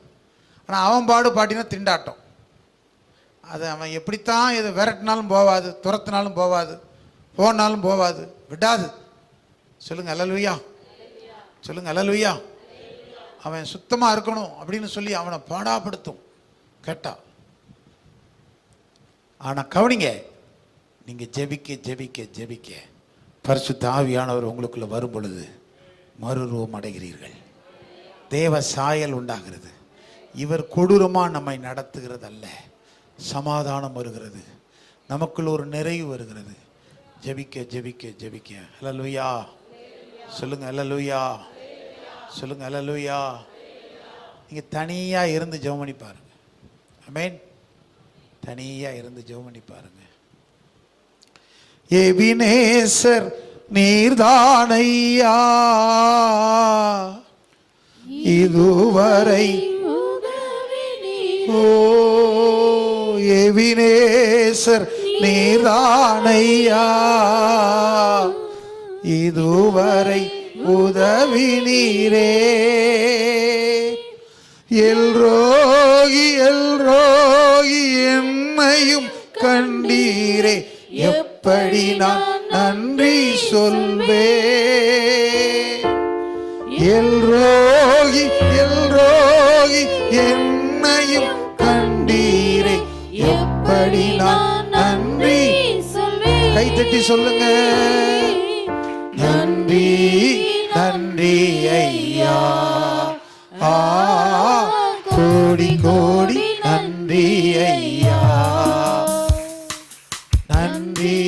ஆனால் அவன் பாட்டினா திண்டாட்டம். அது அவன் எப்படித்தான் இதை விரட்டினாலும் போவாது, துரத்தினாலும் போவாது, போனாலும் போவாது, விடாது. சொல்லுங்க அல்லேலூயா. சொல்லுங்க அல்லேலூயா. அவன் சுத்தமாக இருக்கணும் அப்படின்னு சொல்லி அவனை பாடாப்படுத்தும் கேட்டா. ஆனால் கவனிங்க, நீங்கள் ஜெபிக்க ஜெபிக்க ஜெபிக்க பரிசுத்த ஆவியானவர் உங்களுக்குள்ள வரும் பொழுது மறுரூபம் அடைகிறீர்கள். தேவ சாயல் உண்டாகிறது. இவர் கொடூரமாக நம்மை நடத்துகிறது அல்ல, சமாதானம் வருகிறது, நமக்குள்ள ஒரு நிறைவு வருகிறது. ஜெபிக்க ஜெபிக்க ஜெபிக்க. அல்லேலூயா. சொல்லுங்க அல்லேலூயா. சொல்லுங்க அல்லேலூயா. நீங்கள் தனியாக இருந்து ஜெபம் பண்ணி பாருங்க. ஆமென். தனியாக இருந்து ஜெபம் பண்ணி பாருங்க. எபினேசர் நீர்தானையா இதுவரை, ஓ எபினேசர் நீர்தானையா இதுவரை உதவி நீரே. எல்ரோகி என்னையும் கண்டீரே, எப்படி நான் நன்றி சொல்வே. எல்ரோகி என்னையும் கண்டீரே, எப்படி நான் நன்றி சொல்வே. கைத்தட்டி சொல்லுங்க, நன்றி நன்றி ஐயா. கோடி கோடி நன்றி ஐயா. நன்றி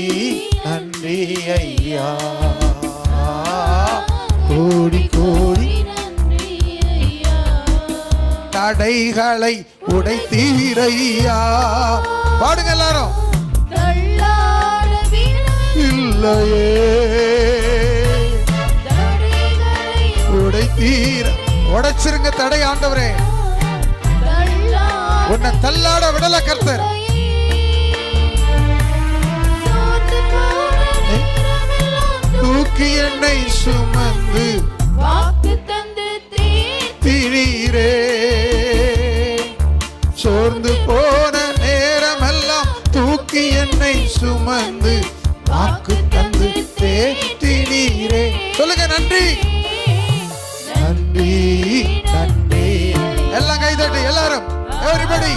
நன்றி ஐயா. கோடி கோடி நன்றி ஐயா. தடைகளை உடைத்தீரையா. பாடுங்க எல்லாரும். இல்லையே உடைத்தீர. உடைச்சிருங்க தடை ஆண்டவரே. உன்னை தள்ளாட விடல கர்த்தர். தூக்கி என்னை சுமந்து வாக்கு தந்து தீரீரே. சோர்ந்து போன நேரமெல்லாம் தூக்கி என்னை சுமந்து வாக்கு தந்து தேற்றினீரே. சொல்லுங்க நன்றி நன்றி நன்றி. எல்லாம் கைதட்டி எல்லாரும். எவரிபடி.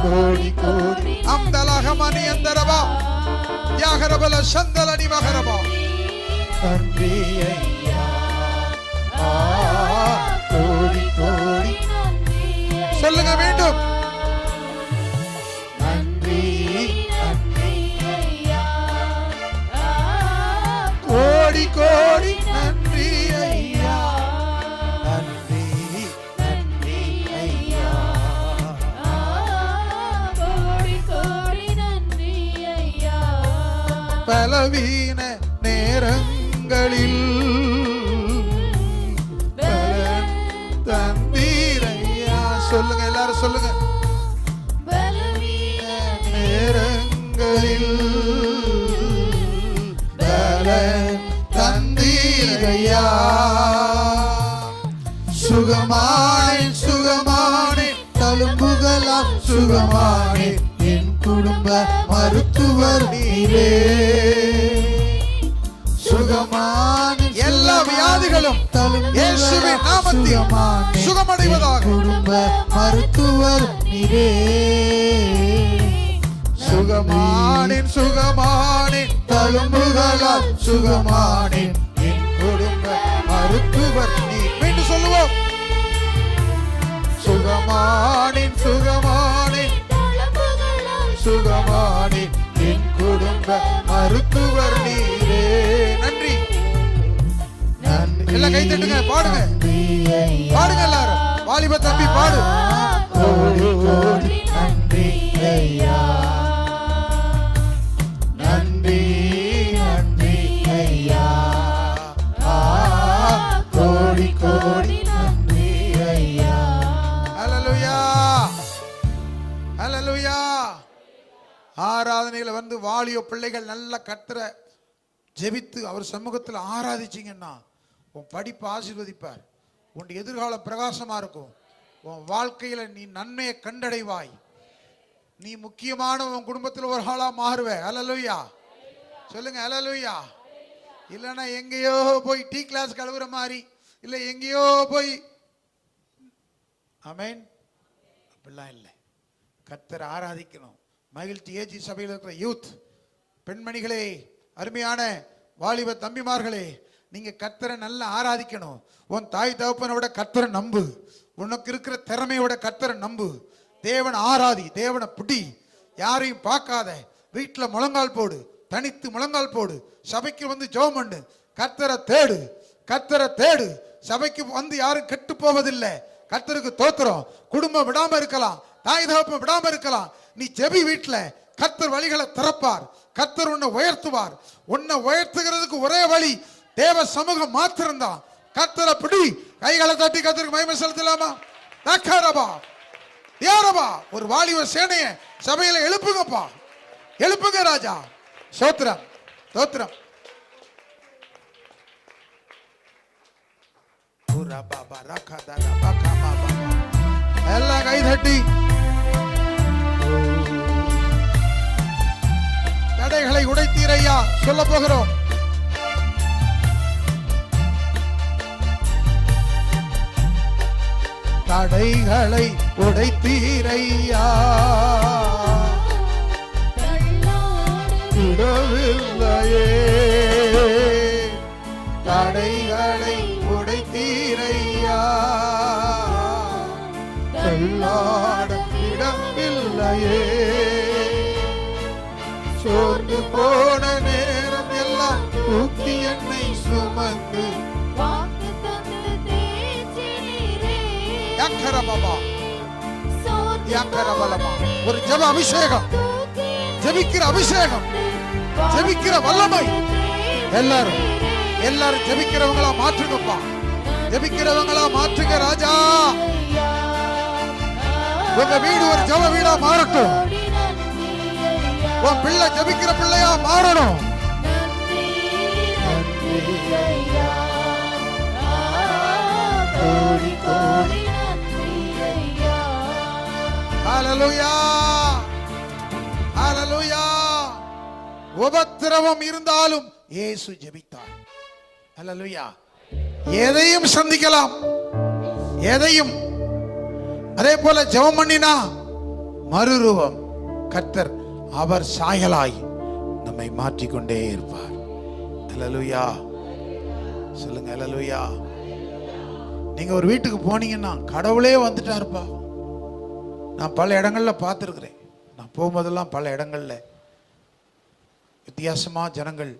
கோடி கோடி அம்தலகமணி அந்தரபா யாகரபல சந்தலனி மகரபா. நன்றி ஐயா. கோடி கோடி. சொல்லுங்க மீண்டும். நன்றி நன்றி ஐயா. கோடி கோடி நன்றி ஐயா. நன்றி நன்றி ஐயா. கோடி கோடி நன்றி ஐயா. பலவீன நேரங்களில் பலவீன சொல்லுங்க. பலவீன நேரங்களில் பலன் தந்தீரையா. சுகமானேன் சுகமானேன் தழும்புகளால் சுகமானேன் என் குடும்ப மருத்துவர் நீரே. சுகமான எல்லா வியாதிகளும் இயேசுவின் நாமத்தில் சுகமடைவதாக. குடும்ப மருத்துவர் நீரே. சுகமானேன் சுகமானேன் தழும்புகளால் சுகமானேன் என் குடும்ப மருத்துவர் நீ. மீண்டும் சொல்லுவோம். சுகமானேன் சுகமானேன் சுகமானேன் என் குடும்ப மருத்துவர் நீரே. நன்றி. எல்லாம் கை தட்டுங்க, பாடுங்க பாடுங்க எல்லாரும். வாலிப தம்பி பாடு. கோடி கோடி நன்றி ஐயா, நன்றி நன்றி ஐயா. கோடி கோடி நன்றி ஐயா. ஹல்லேலூயா ஹல்லேலூயா. ஆராதனையில வந்து வாலிய பிள்ளைகள் நல்ல கர்த்தரை ஜெபித்து அவர் சமூகத்தில் ஆராதிச்சிங்கன்னா உன் படிப்பு ஆசீர்வதிப்பார். உன் எதிர்காலம் பிரகாசமா இருக்கும். உன் வாழ்க்கையில நீ நன்மையை கண்டடைவாய். நீ முக்கியமான உன் குடும்பத்தில் ஒரு ஆளா மாறுவ. ஹல்லேலூயா சொல்லுங்க. ஹல்லேலூயா. இல்லைன்னா எங்கேயோ போய் டீ கிளாஸ் கழுவுற மாதிரி, இல்லை எங்கேயோ போய். ஆமென். அப்படிலாம் இல்லை. கர்த்தரை ஆராதிக்கணும். மகிழ்ச்சி ஏஜி சபையில் இருக்கிற யூத் பெண்மணிகளே, அருமையான வாலிப தம்பிமார்களே, நீங்க கர்த்தரை நல்லா ஆராதிக்கணும். உன் தாய் தகப்பனை விட கர்த்தரை நம்பு. உனக்கு இருக்கிற திறமையோட கர்த்தரை நம்பு. தேவன் ஆராதி, தேவனை பிடி. யாரையும் பார்க்காத. வீட்டில் முழங்கால் போடு, தனித்து முழங்கால் போடு. சபைக்கு வந்து ஜெபம் பண்ணு. கர்த்தரை தேடு, கர்த்தரை தேடு. சபைக்கு வந்து யாரும் கெட்டு போவதில்லை. கர்த்தருக்கு தோத்திரம். குடும்பம் விடாம இருக்கலாம், தாய் தகப்பன் விடாம இருக்கலாம். நீ ஜெபி. வீட்டில் கர்த்தர் வழிகளை திறப்பார். கர்த்தர் உன்னை உயர்த்துவார். உன்னை உயர்த்துகிறதுக்கு ஒரே வழி தேவ சமூகம் மாத்திரம்தான். கர்த்தரை பிடி. கைகளை தட்டி கர்த்தருக்கு மகிமை செலுத்தலாமா? தக்கரபா தியாரபா. ஒரு வாலிப சேனைய சபையில எழுப்புங்கப்பா, எழுப்புங்க ராஜா. சோத்திரம் சோத்திரம். எல்லாம் கை தட்டி தடைகளை உடைத்தீரையா சொல்ல போகிறோம். தடைகளை உடைத்தீரையா, விடவில்லையே. தடைகளை உடைத்தீரையா, தள்ளாட இடமில்லையே. சோர்ந்து போன நேரம் எல்லாம் தூக்கி என்னை சுமந்து ஒரு ஜெப அபிஷேகம், ஜெபிக்கிற அபிஷேகம், ஜெபிக்கிற வல்லமை. எல்லாரும் எல்லாரும் ஜெபிக்கிறவங்களா மாற்றுங்கப்பா. ஜெபிக்கிறவங்களா மாற்றுங்க ராஜா. உங்க வீடு ஒரு ஜெப வீடா மாறட்டும். உன் பிள்ளை ஜெபிக்கிற பிள்ளையா மாறணும். ஹல்லேலூயா ஹல்லேலூயா. உபத்திரவம் இருந்தாலும் இயேசு ஜெபித்தார். ஹல்லேலூயா. எதையும் சந்திக்கலாம், எதையும். அதே போல ஜெபம் பண்ணினா மறுரூபம். கர்த்தர் அவர் சாயலாய் நம்மை மாற்றிக்கொண்டே இருப்பார். ஹல்லேலூயா சொல்லுங்க. ஹல்லேலூயா. நீங்க ஒரு வீட்டுக்கு போனீங்கன்னா கடவுளே வந்துட்டாருப்பா. நான் பல இடங்கள்ல பார்த்துருக்கிறேன். நான் போகும்போதெல்லாம் பல இடங்கள்ல வித்தியாசமா ஜனங்கள்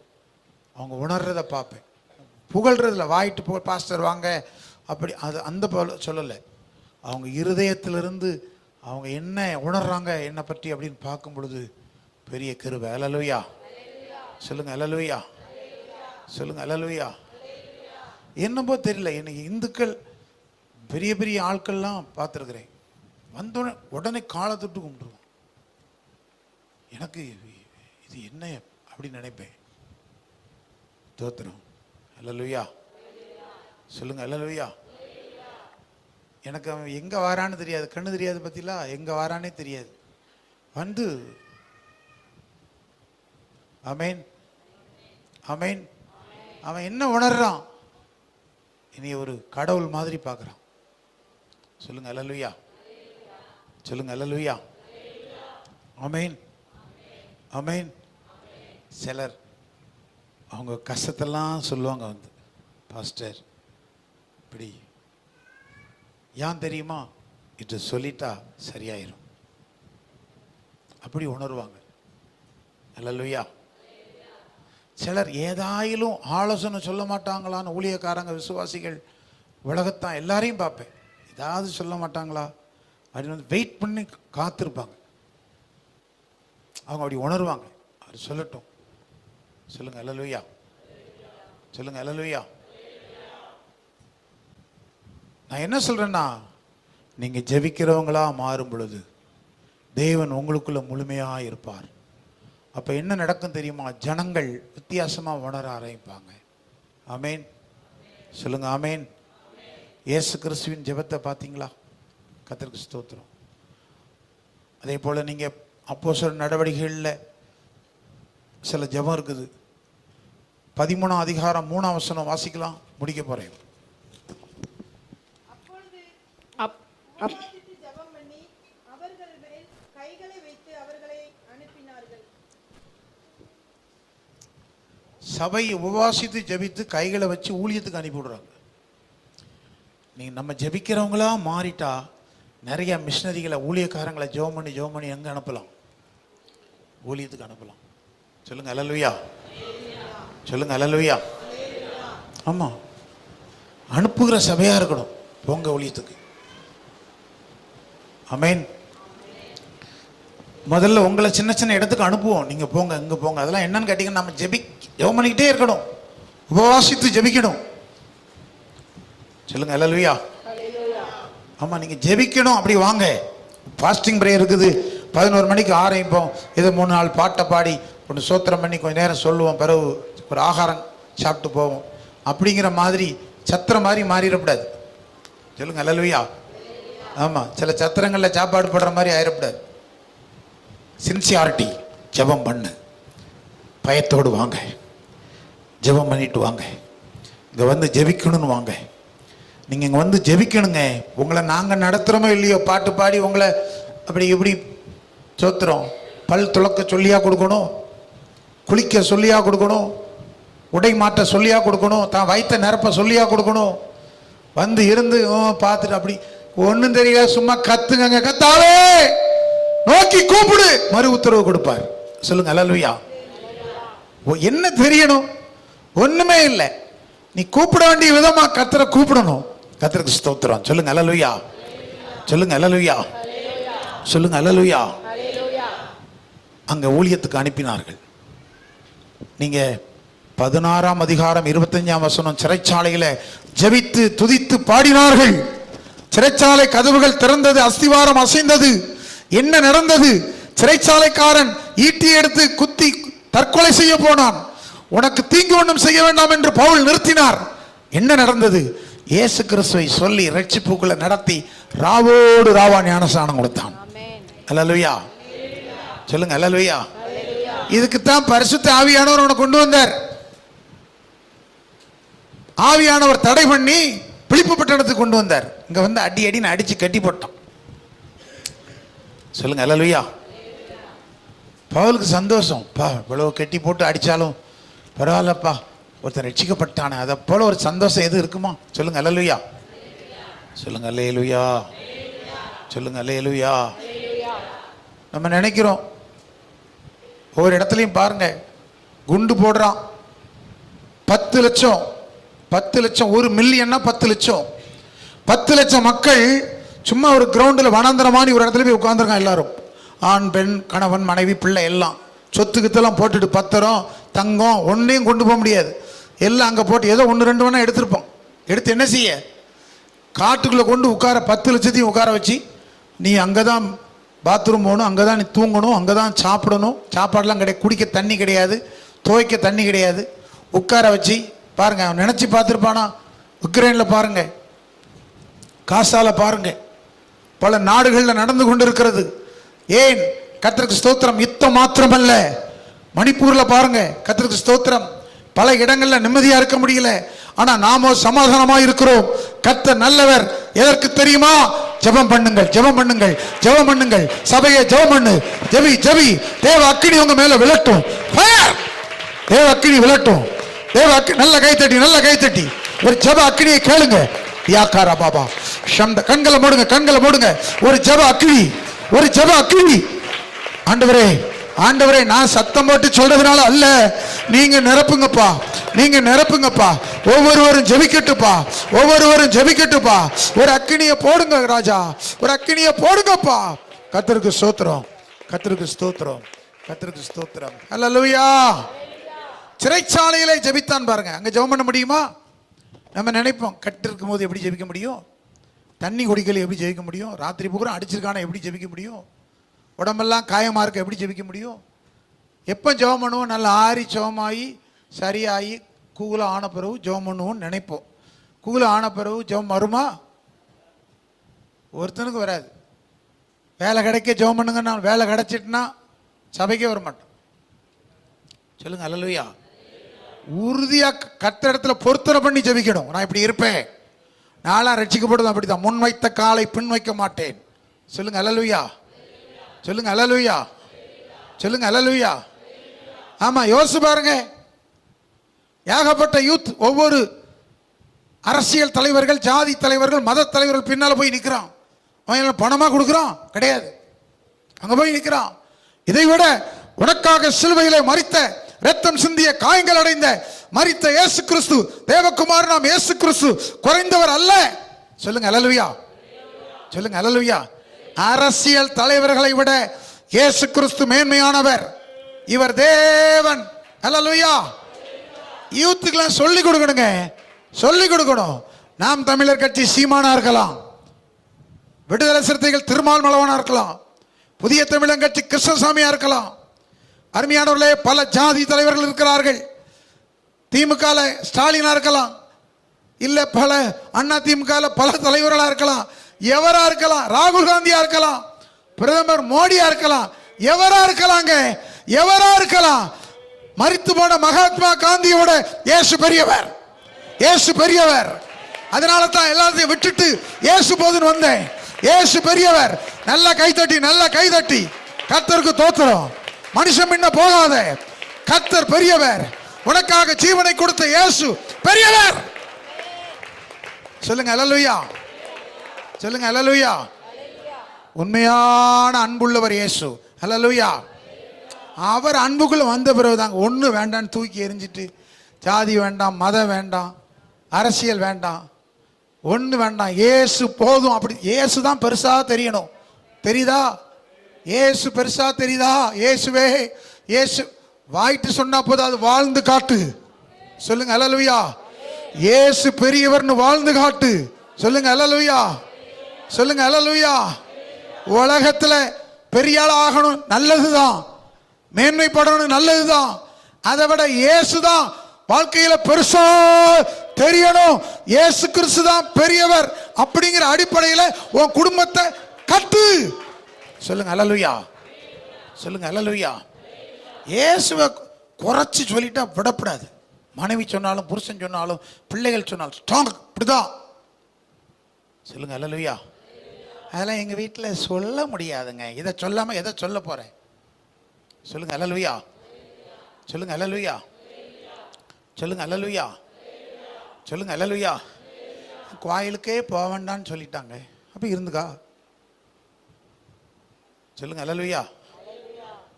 அவங்க உணர்றத பார்ப்பேன். புகழ்றதுல வாயிட்டு பாஸ்டர் வாங்க அப்படி அது அந்த போல சொல்லலை. அவங்க இருதயத்திலிருந்து அவங்க என்ன உணர்றாங்க என்னை பற்றி அப்படின்னு பார்க்கும் பொழுது பெரிய கிருபை. ஹல்லேலூயா சொல்லுங்க. ஹல்லேலூயா சொல்லுங்க. ஹல்லேலூயா. என்னமோ தெரியல, எனக்கு இந்துக்கள் பெரிய பெரிய ஆட்கள்லாம் பார்த்துருக்குறேன். வந்தோடனே உடனே காலை தொட்டு கும்பிடுவோம். எனக்கு இது என்ன அப்படின்னு நினைப்பேன். தோத்திரம். அல்லேலூயா சொல்லுங்க. அல்லேலூயா. எனக்கு அவன் எங்கே வாரான்னு தெரியாது, கண்ணு தெரியாது, பற்றிலா எங்கே வாரானே தெரியாது. வந்து ஆமேன் ஆமேன். அவன் என்ன உணர்றான்? இனி ஒரு கடவுள் மாதிரி பார்க்குறான். சொல்லுங்க அல்லேலூயா. சொல்லுங்க அல்லேலூயா. ஆமேன் ஆமேன். சிலர் அவங்க கஷ்டத்தெல்லாம் சொல்லுவாங்க வந்து, பாஸ்டர் இப்படி ஏன் தெரியுமா, இது சொல்லிட்டா சரியாயிரும் அப்படி உணர்வாங்க. அல்லேலூயா. சிலர் ஏதாயிலும் ஆலோசனை சொல்ல மாட்டாங்களான்னு ஊழியக்காரங்க, விசுவாசிகள், உலகத்தான் எல்லாரையும் பார்ப்பேன், ஏதாவது சொல்ல மாட்டாங்களா அப்படின்னு வந்து வெயிட் பண்ணி காத்திருப்பாங்க. அவங்க அப்படி உணர்வாங்க, அவர் சொல்லட்டும். சொல்லுங்க அல்லேலூயா. சொல்லுங்க அல்லேலூயா. நான் என்ன சொல்றேன்னா, நீங்க ஜெபிக்கிறவங்களா மாறும் பொழுது தேவன் உங்களுக்குள்ள முழுமையா இருப்பார். அப்ப என்ன நடக்கும் தெரியுமா? ஜனங்கள் வித்தியாசமா உணர ஆரம்பிப்பாங்க. ஆமேன். சொல்லுங்க ஆமேன். இயேசு கிறிஸ்துவின் ஜெபத்தை பார்த்தீங்களா? கர்த்தருக்கு ஸ்தோத்திரம். அதே போல நீங்க அப்போஸ்தலர் நடவடிக்கைகளில் சில ஜெபம் இருக்குது. 13ஆம் அதிகாரம் 3ஆம் வசனம் வாசிக்கலாம், முடிக்க போறேன். சபை உபவாசித்து ஜெபித்து கைகளை வச்சு ஊழியத்துக்கு அனுப்பி விடுறாங்க. நீங்கள் நம்ம ஜெபிக்கிறவங்களா மாறிட்டா நிறைய மிஷினரிகளை, ஊழியக்காரங்களை ஜெபம் பண்ணி எங்கே அனுப்பலாம்? ஊழியத்துக்கு அனுப்பலாம். சொல்லுங்க அல்லேலூயா. சொல்லுங்க அல்லேலூயா. ஆமாம், அனுப்புகிற சபையாக இருக்கணும். போங்க ஊழியத்துக்கு. ஆமேன். முதல்ல உங்களை சின்ன சின்ன இடத்துக்கு அனுப்புவோம், நீங்கள் போங்க இங்கே போங்க. அதெல்லாம் என்னன்னு கேட்டிங்கன்னா, நம்ம ஜெபம் பண்ணிக்கிட்டே இருக்கணும், உபவாசித்து ஜெபிக்கணும். சொல்லுங்க அல்லேலூயா. ஆமாம், நீங்கள் ஜெபிக்கணும். அப்படி வாங்க. ஃபாஸ்டிங் ப்ரேயர் இருக்குது, 11 மணிக்கு ஆரம்பிப்போம். இதை 3 நாள் பாட்டை பாடி ஒன்று சோத்திரம் பண்ணி கொஞ்சம் நேரம் சொல்லுவோம், பிறகு ஒரு ஆகாரம் சாப்பிட்டு போவோம். அப்படிங்கிற மாதிரி சத்திரம் மாதிரி மாறிடக்கூடாது. சொல்லுங்க அல்லேலூயா. ஆமாம், சில சத்திரங்களில் சாப்பாடு போடுற மாதிரி ஆயிடக்கூடாது. சின்சியாரிட்டி. ஜெபம் பண்ணு, பயத்தோடு வாங்க, ஜெபம் பண்ணிட்டு வாங்க. இங்கே வந்து ஜெபிக்கணும்னு வாங்க. நீங்கள் இங்கே வந்து ஜெபிக்கணுங்க. உங்களை நாங்கள் நடத்துகிறோமோ இல்லையோ, பாட்டு பாடி உங்களை அப்படி இப்படி சோத்துறோம். பல் துளக்க சொல்லியா கொடுக்கணும், குளிக்க சொல்லியா கொடுக்கணும், உடை மாற்ற சொல்லியா கொடுக்கணும், தான் வயிற்ற நிரப்ப சொல்லியா கொடுக்கணும். வந்து இருந்து பார்த்துட்டு அப்படி ஒன்றும் தெரியல, சும்மா கத்துங்க. கத்தாவே நோக்கி கூப்பிடு, மறு உத்தரவு கொடுப்பார். சொல்லுங்க அல்லேலூயா. என்ன தெரியணும்? ஒண்ணுமே இல்லை. நீ கூப்பிட வேண்டிய விதமா கர்த்தரை கூப்பிடணும். கர்த்தருக்கு ஸ்தோத்திரம். சொல்லுங்க அல்லேலூயா. சொல்லுங்க அல்லேலூயா. சொல்லுங்க அல்லேலூயா. அங்க ஊழியத்துக்கு அனுப்பினார்கள். நீங்க 16ஆம் அதிகாரம் 25ஆம் வசனம், சிறைச்சாலையில ஜெபித்து துதித்து பாடினார்கள். சிறைச்சாலை கதவுகள் திறந்தது, அஸ்திவாரம் அசைந்தது. என்ன நடந்தது? சிறைச்சாலைக்காரன் ஈட்டி எடுத்து குத்தி தற்கொலை செய்ய போனான். உனக்கு தீங்கு ஒன்றும் செய்ய வேண்டாம் என்று பவுல் நிறுத்தினார். என்ன நடந்தது? இயேசு கிறிஸ்துவை சொல்லி ரட்சிப்புக்குள்ள நடத்தி ராவோடு ராவா ஞானஸ்நானம் கொடுத்தான். அல்லேலூயா. சொல்லுங்க அல்லேலூயா. இதுக்குத்தான் பரிசுத்த ஆவியானவர் உனக்கு கொண்டு வந்தார். ஆவியானவர் தடை பண்ணி பிலிப்பு பட்டணத்துக்கு கொண்டு வந்தார். இங்க வந்து அடின்னு அடிச்சு கட்டி போட்டான். சொல்லுங்க அல்லேலூயா. பவுலுக்கு சந்தோஷம். பா, இவ்வளவு கட்டி போட்டு அடிச்சாலும் பரவாயில்லப்பா, ஒருத்தன் ரட்சிக்கப்பட்டானே, அதை போல ஒரு சந்தோஷம் எது இருக்குமா? சொல்லுங்க அல்லேலூயா. சொல்லுங்க அல்லேலூயா. சொல்லுங்க அல்லேலூயா. நம்ம நினைக்கிறோம், ஒவ்வொரு இடத்துலையும் பாருங்க, குண்டு போடுறான், 10 லட்சம் 10 லட்சம், 1 மில்லியன்னா 10 லட்சம் 10 லட்சம் மக்கள் சும்மா ஒரு கிரவுண்டில் வனாந்தரமானி ஒரு இடத்துல போய் உட்காந்துருக்கான். எல்லாரும் ஆண் பெண் கணவன் மனைவி பிள்ளை எல்லாம் சொத்துக்கத்தெல்லாம் போட்டுட்டு, பத்திரம் தங்கம் ஒன்றையும் கொண்டு போக முடியாது. எல்லாம் அங்கே போட்டு ஏதோ 1-2 வேணா எடுத்திருப்போம். எடுத்து என்ன செய்ய? காட்டுக்குள்ளே கொண்டு உட்கார 10 லட்சத்தையும் உட்கார வச்சு நீ அங்கே தான் பாத்ரூம் போகணும், அங்கே தான் நீ தூங்கணும், அங்கே தான் சாப்பிடணும், சாப்பாடெலாம் கிடையாது, குடிக்க தண்ணி கிடையாது, துவைக்க தண்ணி கிடையாது, உட்கார வச்சு பாருங்கள். அவன் நினச்சி பார்த்துருப்பானா? உக்ரைனில் பாருங்கள், காசால பாருங்கள், பல நாடுகளில் நடந்து கொண்டு இருக்கிறது. ஏன்? கர்த்தருக்கு ஸ்தோத்திரம். யுத்தம் மாத்திரமல்ல, மணிப்பூரில் பாருங்க, கர்த்தருக்கு ஸ்தோத்திரம், பல இடங்களில் நிம்மதியாக இருக்க முடியல. ஆனால் நாமோ சமாதானமாக இருக்கிறோம். கர்த்தர் நல்லவர். எதற்கு தெரியுமா? ஜெபம் பண்ணுங்கள், ஜெபம் பண்ணுங்கள், ஜெபம் பண்ணுங்கள். சபையை ஜெபம் பண்ணு, ஜெபி ஜெபி. தேவ அக்கினி உங்க மேல விழட்டும். ஃபயர்! தேவ அக்கினி விழட்டும். தேவ அக்கினி. நல்ல கைத்தட்டி, நல்ல கைத்தட்டி. ஒரு ஜெப அக்கினியை கேளுங்க. யாக்காரா பாபா சந்த. கண்களை மூடுங்க, கண்களை மூடுங்க. ஒரு ஜெப அக்கினி, ஒரு ஜெப அக்கினி. ஆண்டவரே, ஆண்டவரே, நான் சத்தம் போட்டு சொல்றதுனால அல்ல, நீங்க நிரப்புங்கப்பா, நீங்க நிரப்புங்கப்பா. ஒவ்வொருவரும் ஜெபிக்கட்டுப்பா, ஒவ்வொருவரும் ஜெபிக்கட்டுப்பா. ஒரு அக்கினியை போடுங்க ராஜா, ஒரு அக்கினியை போடுங்கப்பா. கர்த்தருக்கு ஸ்தோத்திரம், கர்த்தருக்கு ஸ்தோத்திரம், கர்த்தருக்கு ஸ்தோத்திரம். அல்லேலூயா. சிறைச்சாலையிலே ஜெபித்தான் பாருங்க. அங்க ஜெபம் பண்ண முடியுமா? நம்ம நினைப்போம், கட்டிருக்கும் போது எப்படி ஜெபிக்க முடியும்? தண்ணி குடிக்கல எப்படி ஜெபிக்க முடியும்? ராத்திரி பூரா அடிச்சிருக்கான எப்படி ஜெபிக்க முடியும்? உடம்பெல்லாம் காயமாக இருக்க எப்படி ஜெபிக்க முடியும்? எப்போ ஜெபம் பண்ணுவோம்? நல்லா ஆறி ஜெபமாகி சரியாகி கூகுள ஆன பிறகு ஜெபம் பண்ணுவோம்னு நினைப்போம். கூகுள ஆன பிறகு ஜெபம் வருமா? ஒருத்தனுக்கு வராது. வேலை கிடைக்க ஜெபம் பண்ணுங்கன்னா வேலை கிடைச்சிட்டுனா சபைக்கே வர மாட்டோம். சொல்லுங்க அல்லேலூயா. உறுதியாக கர்த்தர் இடத்துல பொருத்தனை பண்ணி ஜெபிக்கணும். நான் இப்படி இருப்பேன், நாளாக ரட்சிக்கப்படுது, அப்படித்தான். முன் வைத்த காலை பின் வைக்க மாட்டேன். சொல்லுங்க அல்லேலூயா, சொல்லுங்க அல்லேலூயா, சொல்லுங்க அல்லேலூயா. ஆமா, யோசிச்சு பாருங்க. ஏகப்பட்ட யூத், ஒவ்வொரு அரசியல் தலைவர்கள், ஜாதி தலைவர்கள், மத தலைவர்கள் பின்னால போய் நிற்கிறான். அவன் பணமா கொடுக்குறான் கிடையாது, அங்க போய் நிற்கிறான். இதை விட உனக்காக சிலுவையிலே மரித்த, ரத்தம் சிந்திய, காயங்கள் அடைந்த மரித்த இயேசு கிறிஸ்து, தேவகுமார் நாம் இயேசு கிறிஸ்து குறைந்தவர் அல்ல. சொல்லுங்க அல்லேலூயா, சொல்லுங்க அல்லேலூயா. அரசியல் தலைவர்களை விட இயேசு கிறிஸ்து மேன்மையானவர். இவர் தேவன். அல்லேலூயா. யூத்துக்கெல்லாம் சொல்லி கொடுக்கணுங்க, சொல்லி கொடுக்கணும். நாம் தமிழர் கட்சி சீமானா இருக்கலாம், விடுதலை சிறுத்தைகள் திருமால் மலவனா இருக்கலாம், புதிய தமிழன் கட்சி கிருஷ்ணசாமியா இருக்கலாம். அருமையானவர்களே, பல ஜாதி தலைவர்கள் இருக்கிறார்கள். திமுக ஸ்டாலினா இருக்கலாம், இல்ல பல அண்ணா திமுக பல தலைவர்களா இருக்கலாம், எவரா இருக்கலாம், ராகுல் காந்தியா இருக்கலாம், பிரதமர் மோடியா இருக்கலாம், எவரா இருக்கலாங்க, எவரா இருக்கலாம். மரித்து போன மகாத்மா காந்தியோட இயேசு பெரியவர், இயேசு பெரியவர். அதனால தான் எல்லாத்தையும் விட்டுட்டு இயேசு போதுன்னு வந்தேன். இயேசு பெரியவர். நல்ல கைதட்டி, நல்ல கைதட்டி. கர்த்தருக்கு தோத்திரம். மனுஷன் முன்ன போகாத, கர்த்தர் பெரியவர். உனக்காக ஜீவனை கொடுத்த இயேசு பெரியவர். சொல்லுங்க அல்லேலூயா, சொல்லுங்க அல்லேலூயா. உண்மையான அன்புள்ளவர் இயேசு. அல்லேலூயா. அவர் அன்புக்குள்ள வந்த பிறகுதாங்க ஒண்ணு வேண்டான்னு தூக்கி எறிஞ்சிட்டு, ஜாதி வேண்டாம், மதம் வேண்டாம், அரசியல் வேண்டாம், ஒண்ணு வேண்டாம், இயேசு போதும். அப்படி இயேசு தான் பெருசா தெரியணும். தெரியுதா? இயேசு பெருசா தெரியுதா? இயேசுவே, இயேசு வாயிட்டு சொன்னா போதும், அது வாழ்ந்து காட்டு. சொல்லுங்க அல்லேலூயா. இயேசு பெரியவர்னு வாழ்ந்து காட்டு. சொல்லுங்க அல்லேலூயா, சொல்லுங்க அல்லேலூயா. உலகத்துல பெரிய ஆள் ஆகணும், நல்லதுதான். மேன்மைப்படணும், நல்லதுதான். அதை விட இயேசுதான் வாழ்க்கையில பெருசா தெரியணும். இயேசு கிறிஸ்து தான் பெரியவர் அப்படிங்கிற அடிப்படையில் உன் குடும்பத்தை கட்டு. சொல்லுங்க அல்லேலூயா, சொல்லுங்க அல்லேலூயா. இயேசுவை குறைச்சி சொல்லிட்டா விடப்படாது. மனைவி சொன்னாலும், புருஷன் சொன்னாலும், பிள்ளைகள் சொன்னாலும் ஸ்ட்ராங் இப்படிதான். சொல்லுங்க அல்லேலூயா. அதெல்லாம் எங்க வீட்டில் சொல்ல முடியாதுங்க. இதை சொல்லாம எதை சொல்ல போறேன்? சொல்லுங்க அல்லேலூயா, சொல்லுங்க அல்லேலூயா, சொல்லுங்க அல்லேலூயா, சொல்லுங்க அல்லேலூயா. கோயிலுக்கே போக வேண்டான்னு சொல்லிட்டாங்க, அப்ப இருந்துக்கா. சொல்லுங்க அல்லேலூயா.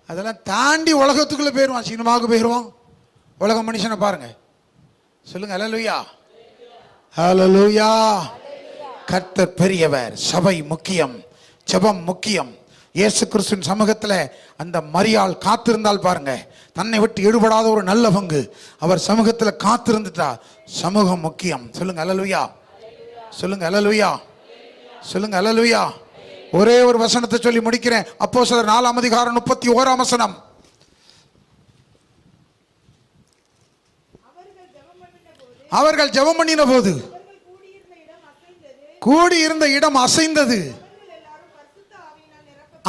அதெல்லாம் தாண்டி உலகத்துக்குள்ள போயிடுவான், சினிமாவுக்கு போயிடுவான். உலக மனுஷனை பாருங்க. சொல்லுங்க அல்லேலூயா, அல்லேலூயா. கர்த்தர் பெரியவர். சபை முக்கியம், ஜெபம் முக்கியம். இயேசு கிறிஸ்துவின் சமூகத்தில் அந்த மரியாள் காத்திருந்தால் பாருங்க, தன்னை விட்டு ஈடுபடாத ஒரு நல்ல பங்கு அவர் சமூகத்தில் காத்திருந்துட்டா. சமூகம் முக்கியம். சொல்லுங்க அல்லேலூயா, சொல்லுங்க அல்லேலூயா, சொல்லுங்க அல்லேலூயா. ஒரே ஒரு வசனத்தை சொல்லி முடிக்கிறேன். அப்போஸ்தலர் 4ஆம் அதிகாரம் 31ஆம் வசனம். அவர்கள் ஜெபம் பண்ணின போது கூடியிருந்த இடம் அசைந்தது.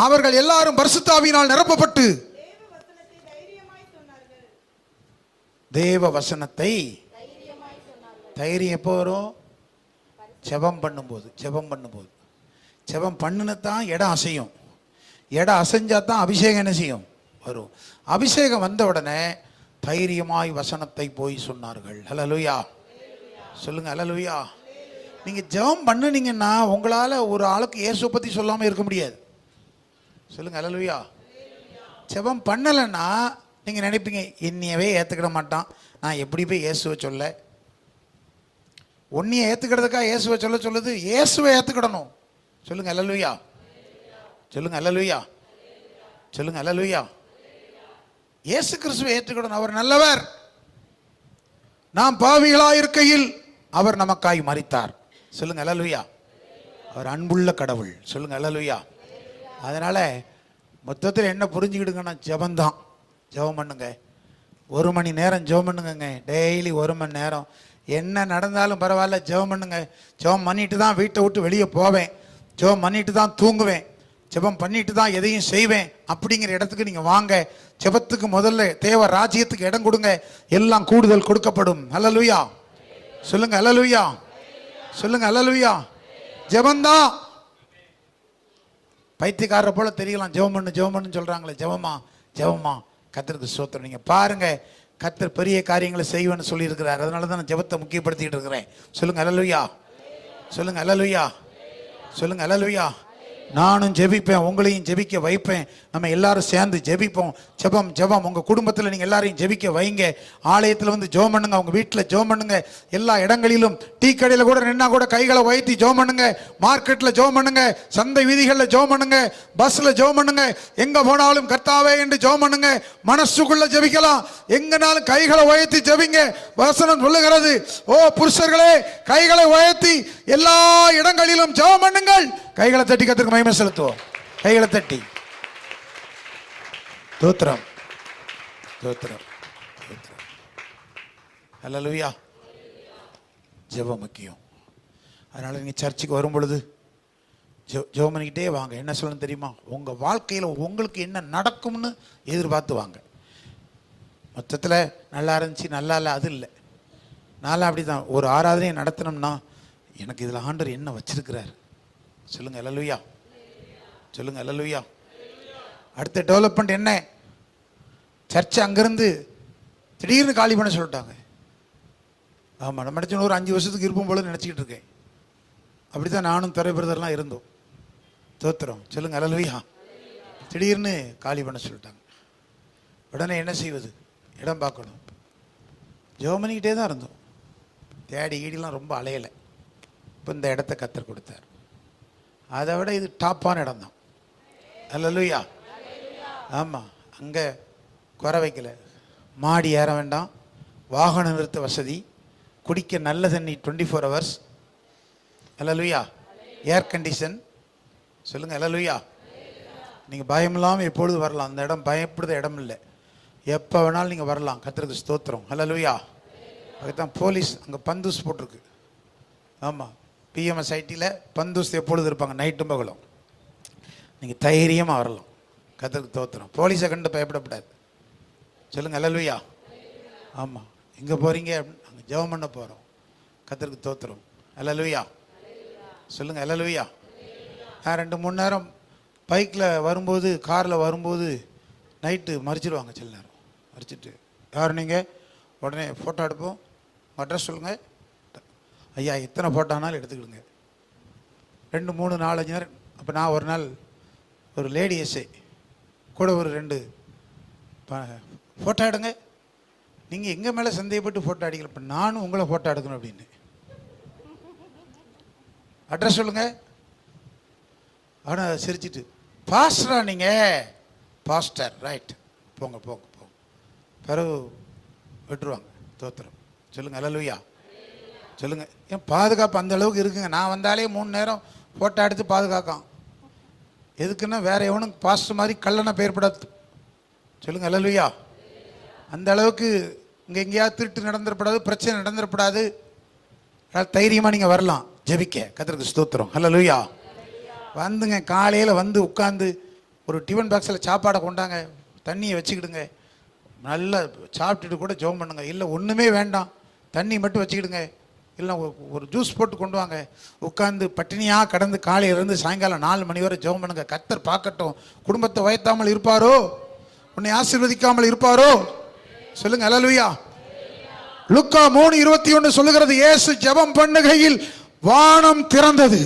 அவர்கள் எல்லாரும் பரிசுத்த ஆவியினால் நிரப்பப்பட்டு தேவ வசனத்தை தைரியம் எப்போ வரும்? ஜெபம் பண்ணும்போது. ஜெபம் பண்ணுனதான் இடம் அசையும். இடம் அசைஞ்சா தான் அபிஷேகம் என்ன செய்யும்? வரும். அபிஷேகம் வந்த உடனே தைரியமாய் வசனத்தை போய் சொன்னார்கள். ஹல்லேலூயா சொல்லுங்க. ஹல்லேலூயா. நீங்க ஜெபம் பண்ணுனீங்கன்னா உங்களால ஒரு ஆளுக்கு இயேசு பத்தி சொல்லாம இருக்க முடியாது. சொல்லுங்க. ஹல்லேலூயா. ஜெபம் பண்ணலைன்னா நீங்க நினைப்பீங்க, என்னையவே ஏத்துக்கிட மாட்டான், நான் எப்படி போய் இயேசுவை சொல்ல? உன்னைய ஏத்துக்கிறதுக்காக இயேசுவை சொல்லுது. இயேசுவை ஏத்துக்கிடணும். சொல்லுங்க. ஹல்லேலூயா சொல்லுங்க. ஹல்லேலூயா சொல்லுங்க. ஹல்லேலூயா. இயேசு கிறிஸ்துவை ஏற்றுக்கணும். அவர் நல்லவர். நாம் பாவிகளாயிருக்கையில் அவர் நமக்காய் மரித்தார். சொல்லுங்க. ஹல்லேலூயா. அவர் அன்புள்ள கடவுள். சொல்லுங்க. ஹல்லேலூயா. அதனால மொத்தத்தில் என்ன புரிஞ்சுக்கிடுங்கன்னா, ஜெபந்தான். ஜெபம் பண்ணுங்க. 1 மணி நேரம் ஜெபம் பண்ணுங்க. டெய்லி 1 மணி நேரம். என்ன நடந்தாலும் பரவாயில்ல, ஜெபம் பண்ணுங்க. ஜெபம் பண்ணிட்டு தான் வீட்டை விட்டு வெளியே போவேன். ஜெபம் பண்ணிட்டு தான் தூங்குவேன். ஜெபம் பண்ணிட்டு தான் எதையும் செய்வேன் அப்படிங்கிற இடத்துக்கு நீங்க வாங்க. ஜெபத்துக்கு முதல்ல தேவ ராஜ்யத்துக்கு இடம் கொடுங்க. எல்லாம் கூடுதல் கொடுக்கப்படும். ஹல்லேலூயா சொல்லுங்க. ஹல்லேலூயா சொல்லுங்க. ஹல்லேலூயா. ஜெபந்தான். பைத்தியக்காரரை போல தெரியலாம், ஜெபம் பண்ணுன்னு சொல்றாங்களே. ஜெபமா கர்த்தருக்கு ஸ்தோத்திரம். நீங்க பாருங்க, கர்த்தர் பெரிய காரியங்களை செய்வேன்னு சொல்லி இருக்கிறார். அதனால தான் நான் ஜெபத்தை முக்கியப்படுத்திட்டு இருக்கிறேன். சொல்லுங்க. ஹல்லேலூயா சொல்லுங்க. ஹல்லேலூயா சொல்லுங்க. ஹல்லேலூயா. நானும் ஜெபிப்பேன், உங்களையும் ஜெபிக்க வைப்பேன். நம்ம எல்லாரும் சேர்ந்து ஜெபிப்போம். ஜெபம் உங்க குடும்பத்தில் நீங்க எல்லாரையும் ஜெபிக்க வைங்க. ஆலயத்தில் வந்து ஜெபம் பண்ணுங்க, உங்க வீட்டில் ஜெபம் பண்ணுங்க. எல்லா இடங்களிலும் டீ கடையில் கூட நின்னா கூட கைகளை உயர்த்தி ஜெபம் பண்ணுங்க. மார்க்கெட்டில் ஜெபம் பண்ணுங்க, சந்தை வீதிகளில் ஜெபம் பண்ணுங்க, பஸ்ல ஜெபம் பண்ணுங்க. எங்க போனாலும் கர்த்தாவே என்று ஜெபம் பண்ணுங்க. மனசுக்குள்ள ஜெபிக்கலாம், எங்கனாலும் கைகளை உயர்த்தி ஜெபிங்க. வசனம் சொல்லுகிறது, ஓ புருஷர்களே கைகளை உயர்த்தி எல்லா இடங்களிலும் ஜெபம் பண்ணுங்கள். கைகளை தட்டி கர்த்தருக்கு மகிமை செலுத்துவோம். கைகளை தட்டி தோத்திரம். ஹல்லேலூயா. ஜெபம் முக்கியம். அதனால நீங்க சர்ச்சுக்கு வரும் பொழுது ஜெபம் பண்ணிக்கிட்டே வாங்க. என்ன சொல்லணும் தெரியுமா? உங்க வாழ்க்கையில் உங்களுக்கு என்ன நடக்கும்னு எதிர்பார்த்து வாங்க. மொத்தத்தில் நல்லா இருந்துச்சு நல்லா இல்லை அது இல்லை. நான்லாம் அப்படி தான். ஒரு ஆராதனையை நடத்தினோம்னா எனக்கு இதில் ஆண்டவர் என்ன வச்சிருக்கிறார். சொல்லுங்க. ஹல்லேலூயா சொல்லுங்க. ஹல்லேலூயா. அடுத்த டெவலப்மெண்ட் என்ன? சர்ச்சை அங்கேருந்து திடீர்னு காலி பண்ண சொல்லிட்டாங்க. ஆமாம், நம்ம நினச்சோம் ஒரு 5 வருஷத்துக்கு இருப்போம் போல நினச்சிக்கிட்டு இருக்கேன். அப்படி தான் நானும் துறை பிரதர்லாம் இருந்தோம். தோத்திரம். சொல்லுங்க. ஹல்லேலூயா. திடீர்னு காலி பண்ண சொல்லிட்டாங்க. உடனே என்ன செய்வது? இடம் பார்க்கணும். ஜெபம் பண்ணிக்கிட்டே தான் இருந்தோம். தேடி ஈடிலாம் ரொம்ப அலையலை. இப்போ இந்த இடத்த கர்த்தர் கொடுத்தார். அதை விட இது டாப்பான இடம் தான். ஹல்லேலூயா. ஆமாம், அங்கே குறை வைக்கல. மாடி ஏற வேண்டாம், வாகன நிறுத்த வசதி, குடிக்க நல்ல தண்ணி 24 hours. ஹல்லேலூயா. Air condition. சொல்லுங்கள். ஹல்லேலூயா. நீங்கள் பயமில்லாமல் எப்பொழுது வரலாம். அந்த இடம் பயப்படுத இடம் இல்லை. எப்போ வேணாலும் நீங்கள் வரலாம். கர்த்தருக்கு ஸ்தோத்திரம். ஹல்லேலூயா. அதுதான் போலீஸ் அங்கே பந்தூஸ் போட்டிருக்கு. ஆமாம், பிஎம்எஸ் ஐடியில் பந்தூஸ் எப்பொழுது இருப்பாங்க, நைட்டும் பகலும். நீங்கள் தைரியமாக வரலாம். கர்த்தருக்கு ஸ்தோத்திரம். போலீஸை கண்டு பயப்படக்கூடாது. சொல்லுங்கள். ஹல்லேலூயா. ஆமாம், எங்கே போகிறீங்க? அங்கே ஜெபம் பண்ண போகிறோம். கர்த்தருக்கு ஸ்தோத்திரம். ஹல்லேலூயா. சொல்லுங்கள். ஹல்லேலூயா. நான் 2-3 நேரம் பைக்கில் வரும்போது, காரில் வரும்போது நைட்டு மறிச்சிடுவாங்க. சில நேரம் மறிச்சிட்டு, யார் நீங்கள்? உடனே ஃபோட்டோ எடுப்போம். அட்ரஸ் சொல்லுங்கள். ஐயா எத்தனை ஃபோட்டோனாலும் எடுத்துக்கிடுங்க. 2, 3, 4, 5 நேரம். அப்போ நான் ஒரு நாள் ஒரு லேடி எஸ்ஐ கூட ஒரு 2 ஃபோட்டோ எடுங்க. நீங்கள் எங்கள் மேலே சந்தேகப்பட்டு ஃபோட்டோ அடிக்கல, இப்போ நானும் உங்களை ஃபோட்டோ எடுக்கணும் அப்படின்னு. அட்ரஸ் சொல்லுங்கள். ஆனால் சிரிச்சிட்டு, பாஸ்டரா நீங்கள்? பாஸ்டர், ரைட், போங்க போங்க போங்க. பிறகு விட்டுருவாங்க. தோத்திரம். சொல்லுங்கள். ஹல்லேலூயா. சொல்லுங்கள். ஏன் பாதுகாப்பு அந்த அளவுக்கு இருக்குங்க. நான் வந்தாலே 3 நேரம் ஃபோட்டோ எடுத்து பாதுகாக்கான். எதுக்குன்னா வேற எவனும் பாஸ்டர் மாதிரி கள்ளனை பெயர்படாது. சொல்லுங்க அல்லேலூயா. அந்த அளவுக்கு இங்கே எங்கேயாவது திருட்டு நடந்துடப்படாது, பிரச்சனை நடந்துடப்படாது. தைரியமாக நீங்கள் வரலாம் ஜெபிக்க. கர்த்தருக்கு ஸ்தோத்திரம். அல்லேலூயா. வந்துங்க, காலையில் வந்து உட்காந்து ஒரு டிஃபன் பாக்ஸில் சாப்பாடை கொண்டாங்க, தண்ணியை வச்சுக்கிடுங்க, நல்லா சாப்பிட்டுட்டு கூட ஜெபம் பண்ணுங்க. இல்லை ஒன்றுமே வேண்டாம், தண்ணி மட்டும் வச்சுக்கிடுங்க, இல்லை ஒரு ஜூஸ் போட்டு கொண்டு வாங்க. உட்காந்து பட்டினியாக கடந்து காலையிலேருந்து சாயங்காலம் 4 மணி வரை ஜெபம் பண்ணுங்க. கர்த்தர் பார்க்கட்டும். குடும்பத்தை உயர்த்தாமல் இருப்பாரோ? உன்னை ஆசீர்வதிக்காமல் இருப்பாரோ? சொல்லுங்க அல்லேலூயா. லூக்கா 3:21 சொல்லுகிறது, இயேசு ஜெபம் பண்ணுகையில் வானம் திறந்தது,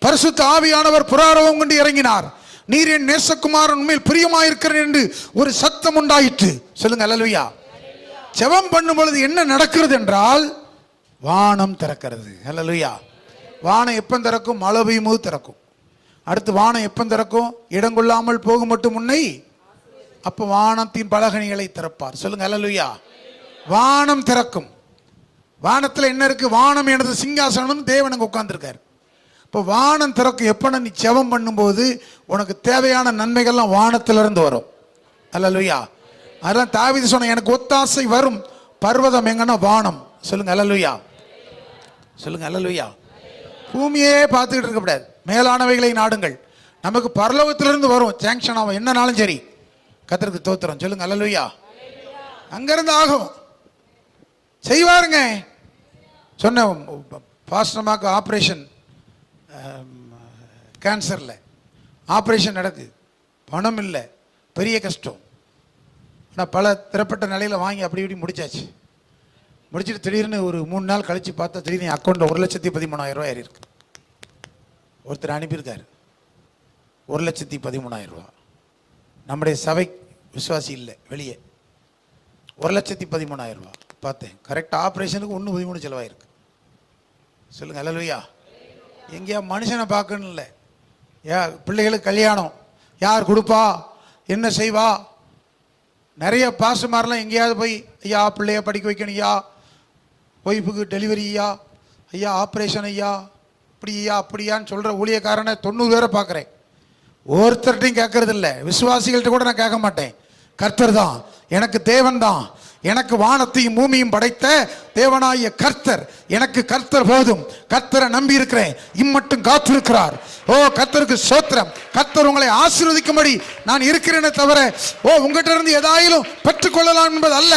பரிசுத்த ஆவியானவர் புறாரவம் கொண்டு இறங்கினார். நீர் என் நேசகுமாரன், உண்மையில் பிரியமாயிருக்கிறேன் என்று ஒரு சத்தம் உண்டாயிற்று. சொல்லுங்க அல்லேலூயா. ஜெபம் பண்ணும் பொழுது என்ன நடக்கிறது என்றால் வானம் திறக்கிறது. அல்லேலூயா. வானம் எப்போ திறக்கும்? மழை பெய்யும் போது திறக்கும். அடுத்து வானம் எப்போ திறக்கும்? இடங்கொள்ளாமல் போகும் மட்டும் முன்னை. அப்போ வானத்தின் பலகணிகளை திறப்பார். சொல்லுங்க அல்லேலூயா. வானம் திறக்கும். வானத்தில் என்ன இருக்கு? வானம் எனது சிங்காசனம், தேவன் அங்கே உட்கார்ந்துருக்காரு. இப்போ வானம் திறக்கும். எப்போ? நீ ஜெபம் பண்ணும்போது உனக்கு தேவையான நன்மைகள்லாம் வானத்திலிருந்து வரும். அல்லேலூயா. அதெல்லாம் தாவீது சொன்ன, எனக்கு ஒத்தாசை வரும் பர்வதம் எங்கன்னா வானம். சொல்லுங்க அல்லேலூயா. சொல்லுங்க அல்லேலூயா. பூமியே பார்த்துக்கிட்டு இருக்கக்கூடாது, மேலானவைகளை நாடுங்கள். நமக்கு பரலோகத்திலிருந்து வரும் சாங்ஷன் ஆகும், என்னனாலும் சரி. கர்த்தருக்கு ஸ்தோத்திரம். சொல்லுங்க அல்லேலூயா. அங்கிருந்து ஆகும், செய்வாருங்க. சொன்ன பாஸ்டமாக்கு ஆப்ரேஷன், கேன்சரில் ஆப்ரேஷன் நடக்குது, பணம் இல்லை, பெரிய கஷ்டம். ஆனால் பல திறப்பட்ட நிலையில் வாங்கி அப்படி இப்படி முடிச்சாச்சு. முடிச்சுட்டு திடீர்னு ஒரு 3 நாள் கழித்து பார்த்தா திடீர்னு அக்கௌண்ட்டில் 1,13,000 ரூபா ஏறி இருக்கு. ஒருத்தர் அனுப்பியிருக்காரு 1,13,000 ரூபா. நம்முடைய சபை விசுவாசி இல்லை, வெளியே 1,13,000 ரூபா. பார்த்தேன், கரெக்டாக ஆப்ரேஷனுக்கு 1,13 செலவாயிருக்கு. சொல்லுங்க அல்லேலூயா. எங்கேயா மனுஷனை பார்க்கணும் இல்லை, பிள்ளைகளுக்கு கல்யாணம் யார் கொடுப்பா, என்ன செய்வா? நிறைய பாஸ்டர்மாரெலாம் எங்கேயாவது போய், ஐயா பிள்ளைய படிக்க வைக்கணும், ஐயா ஒய்ஃபுக்கு டெலிவரி, ஐயா ஐயா ஆப்ரேஷன், ஐயா இப்படி ஐயா அப்படியான்னு சொல்கிற ஊழியக்காரனை 90 பேரை பார்க்குறேன். ஒருத்தர்கிட்டையும் கேட்கறது இல்லை. விசுவாசிகள்கிட்ட கூட நான் கேட்க மாட்டேன். கர்த்தர் தான் எனக்கு தேவன் தான். எனக்கு வானத்தையும் பூமியும் படைத்த தேவனாகிய கர்த்தர், எனக்கு கர்த்தர் போதும். கர்த்தரை நம்பி இருக்கிறேன், இம்மட்டும் காத்திருக்கிறார். ஓ கர்த்தருக்கு ஸ்தோத்திரம். கர்த்தர் உங்களை ஆசீர்வதிக்கும்படி நான் இருக்கிறேனே தவிர உங்ககிட்ட இருந்து ஏதாயிலும் பெற்றுக்கொள்ளலாம் என்பது அல்ல.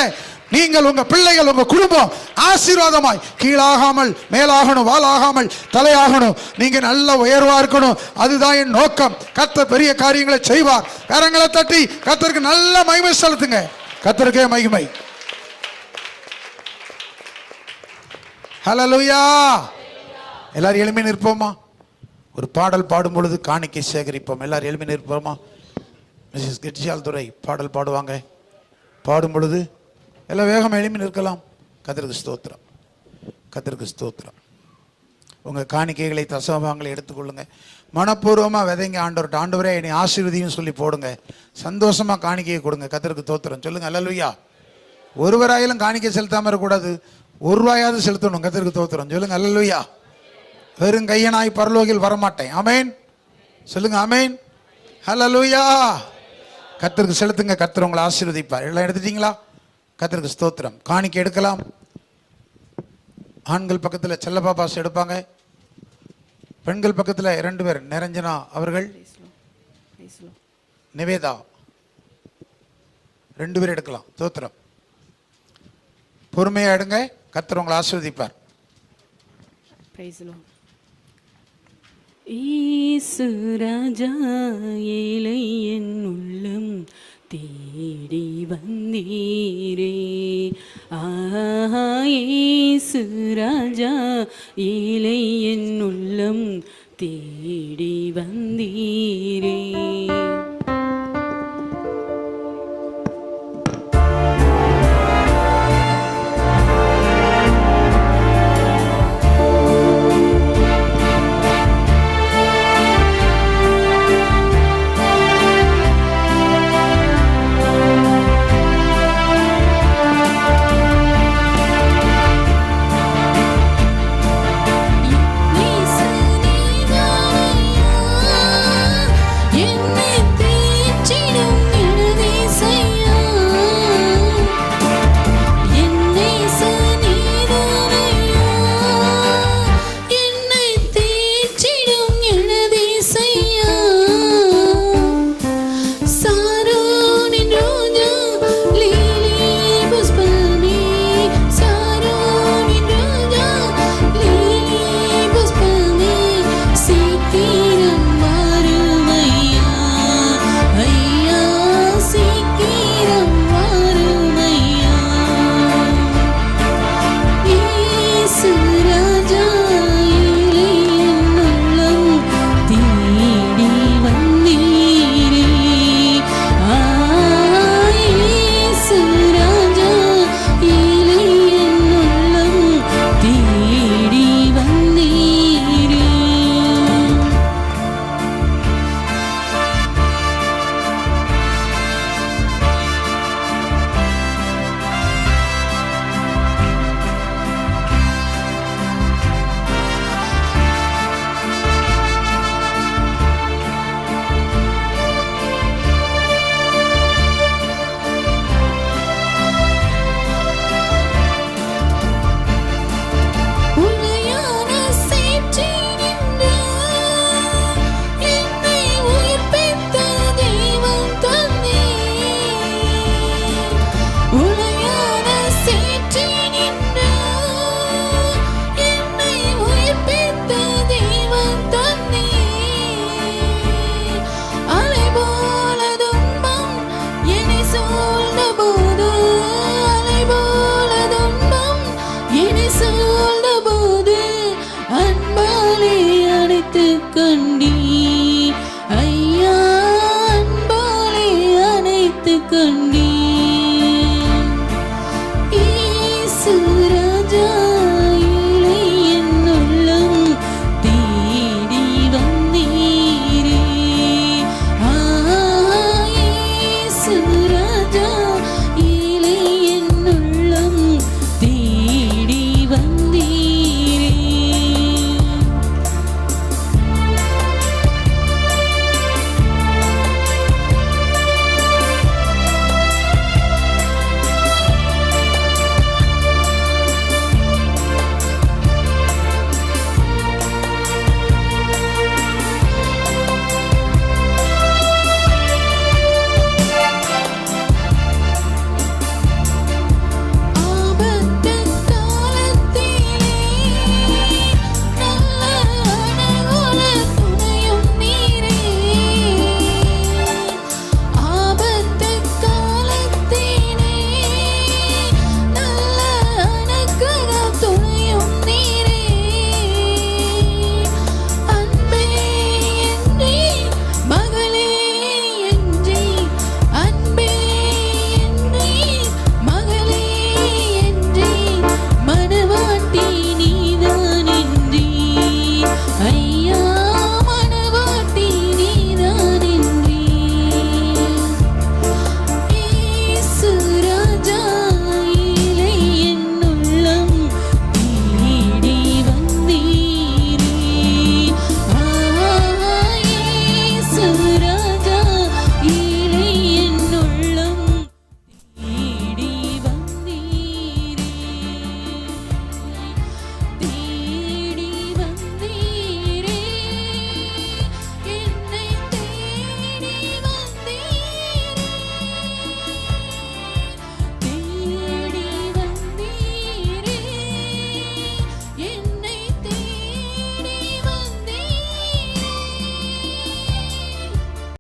நீங்கள், உங்க பிள்ளைகள், உங்க குடும்பம் ஆசீர்வாதமாய் கீழாகாமல் மேலாகணும், வாலாகாமல் தலையாகணும். நீங்க நல்ல உயர்வா இருக்கணும். அதுதான் என் நோக்கம். கர்த்தர் பெரிய காரியங்களை செய்வார். கரங்களை தட்டி கர்த்தருக்கு நல்ல மகிமை செலுத்துங்க. கர்த்தருக்கே மகிமை. ஹல்லேலூயா. எல்லாரும் எளிமை நிற்போமா? ஒரு பாடல் பாடும் பொழுது காணிக்கை சேகரிப்போம். எல்லாரும் எளிமை நிற்போமா? மிஸ்ஸஸ் கெட்சியால் துரை பாடல் பாடுவாங்க. பாடும் பொழுது எல்லாம் வேகம் எளிமை நிற்கலாம். கர்த்தருக்கு ஸ்தோத்திரம். கர்த்தருக்கு ஸ்தோத்திரம். உங்கள் காணிக்கைகளை தசமபாகங்களை எடுத்துக்கொள்ளுங்க. மனப்பூர்வமாக விதைங்க. ஆண்டவர்கிட்ட, ஆண்டவரே என்னை ஆசீர்வதின்னு சொல்லி போடுங்க. சந்தோஷமாக காணிக்கையை கொடுங்க. கர்த்தருக்கு ஸ்தோத்திரம். சொல்லுங்க அல்லேலூயா. ஒருவராயிலும் காணிக்கை செலுத்தாமல் இருக்கக்கூடாது, ₹1 செலுத்தணும். கர்த்தருக்கு ஸ்தோத்திரம். சொல்லுங்க அல்லேலூயா. வெறும் கையனாய் பரலோகில் வரமாட்டேன். ஆமேன். சொல்லுங்க ஆமேன். அல்லேலூயா. கர்த்தருக்கு செலுத்துங்க. கர்த்தர் உங்களை ஆசீர்வதிப்பார். எல்லாம் எடுத்துட்டீங்களா? கர்த்தருக்கு ஸ்தோத்திரம். காணிக்கை எடுக்கலாம். ஆண்கள் பக்கத்தில் செல்லப்பா பாஸ் எடுப்பாங்க. பெண்கள் பக்கத்தில் 2 பேர், நிரஞ்சனா அவர்கள், நிவேதா, 2 பேர் எடுக்கலாம். ஸ்தோத்திரம். பொறுமையா எடுங்க. கர்த்தர் உங்களை ஆசீர்வதிப்பார். இயேசு ராஜா ஏழை என் உள்ளம் தேடி வந்தீரே. இயேசு ராஜா ஏழை என் உள்ளம் தேடி வந்தீரே.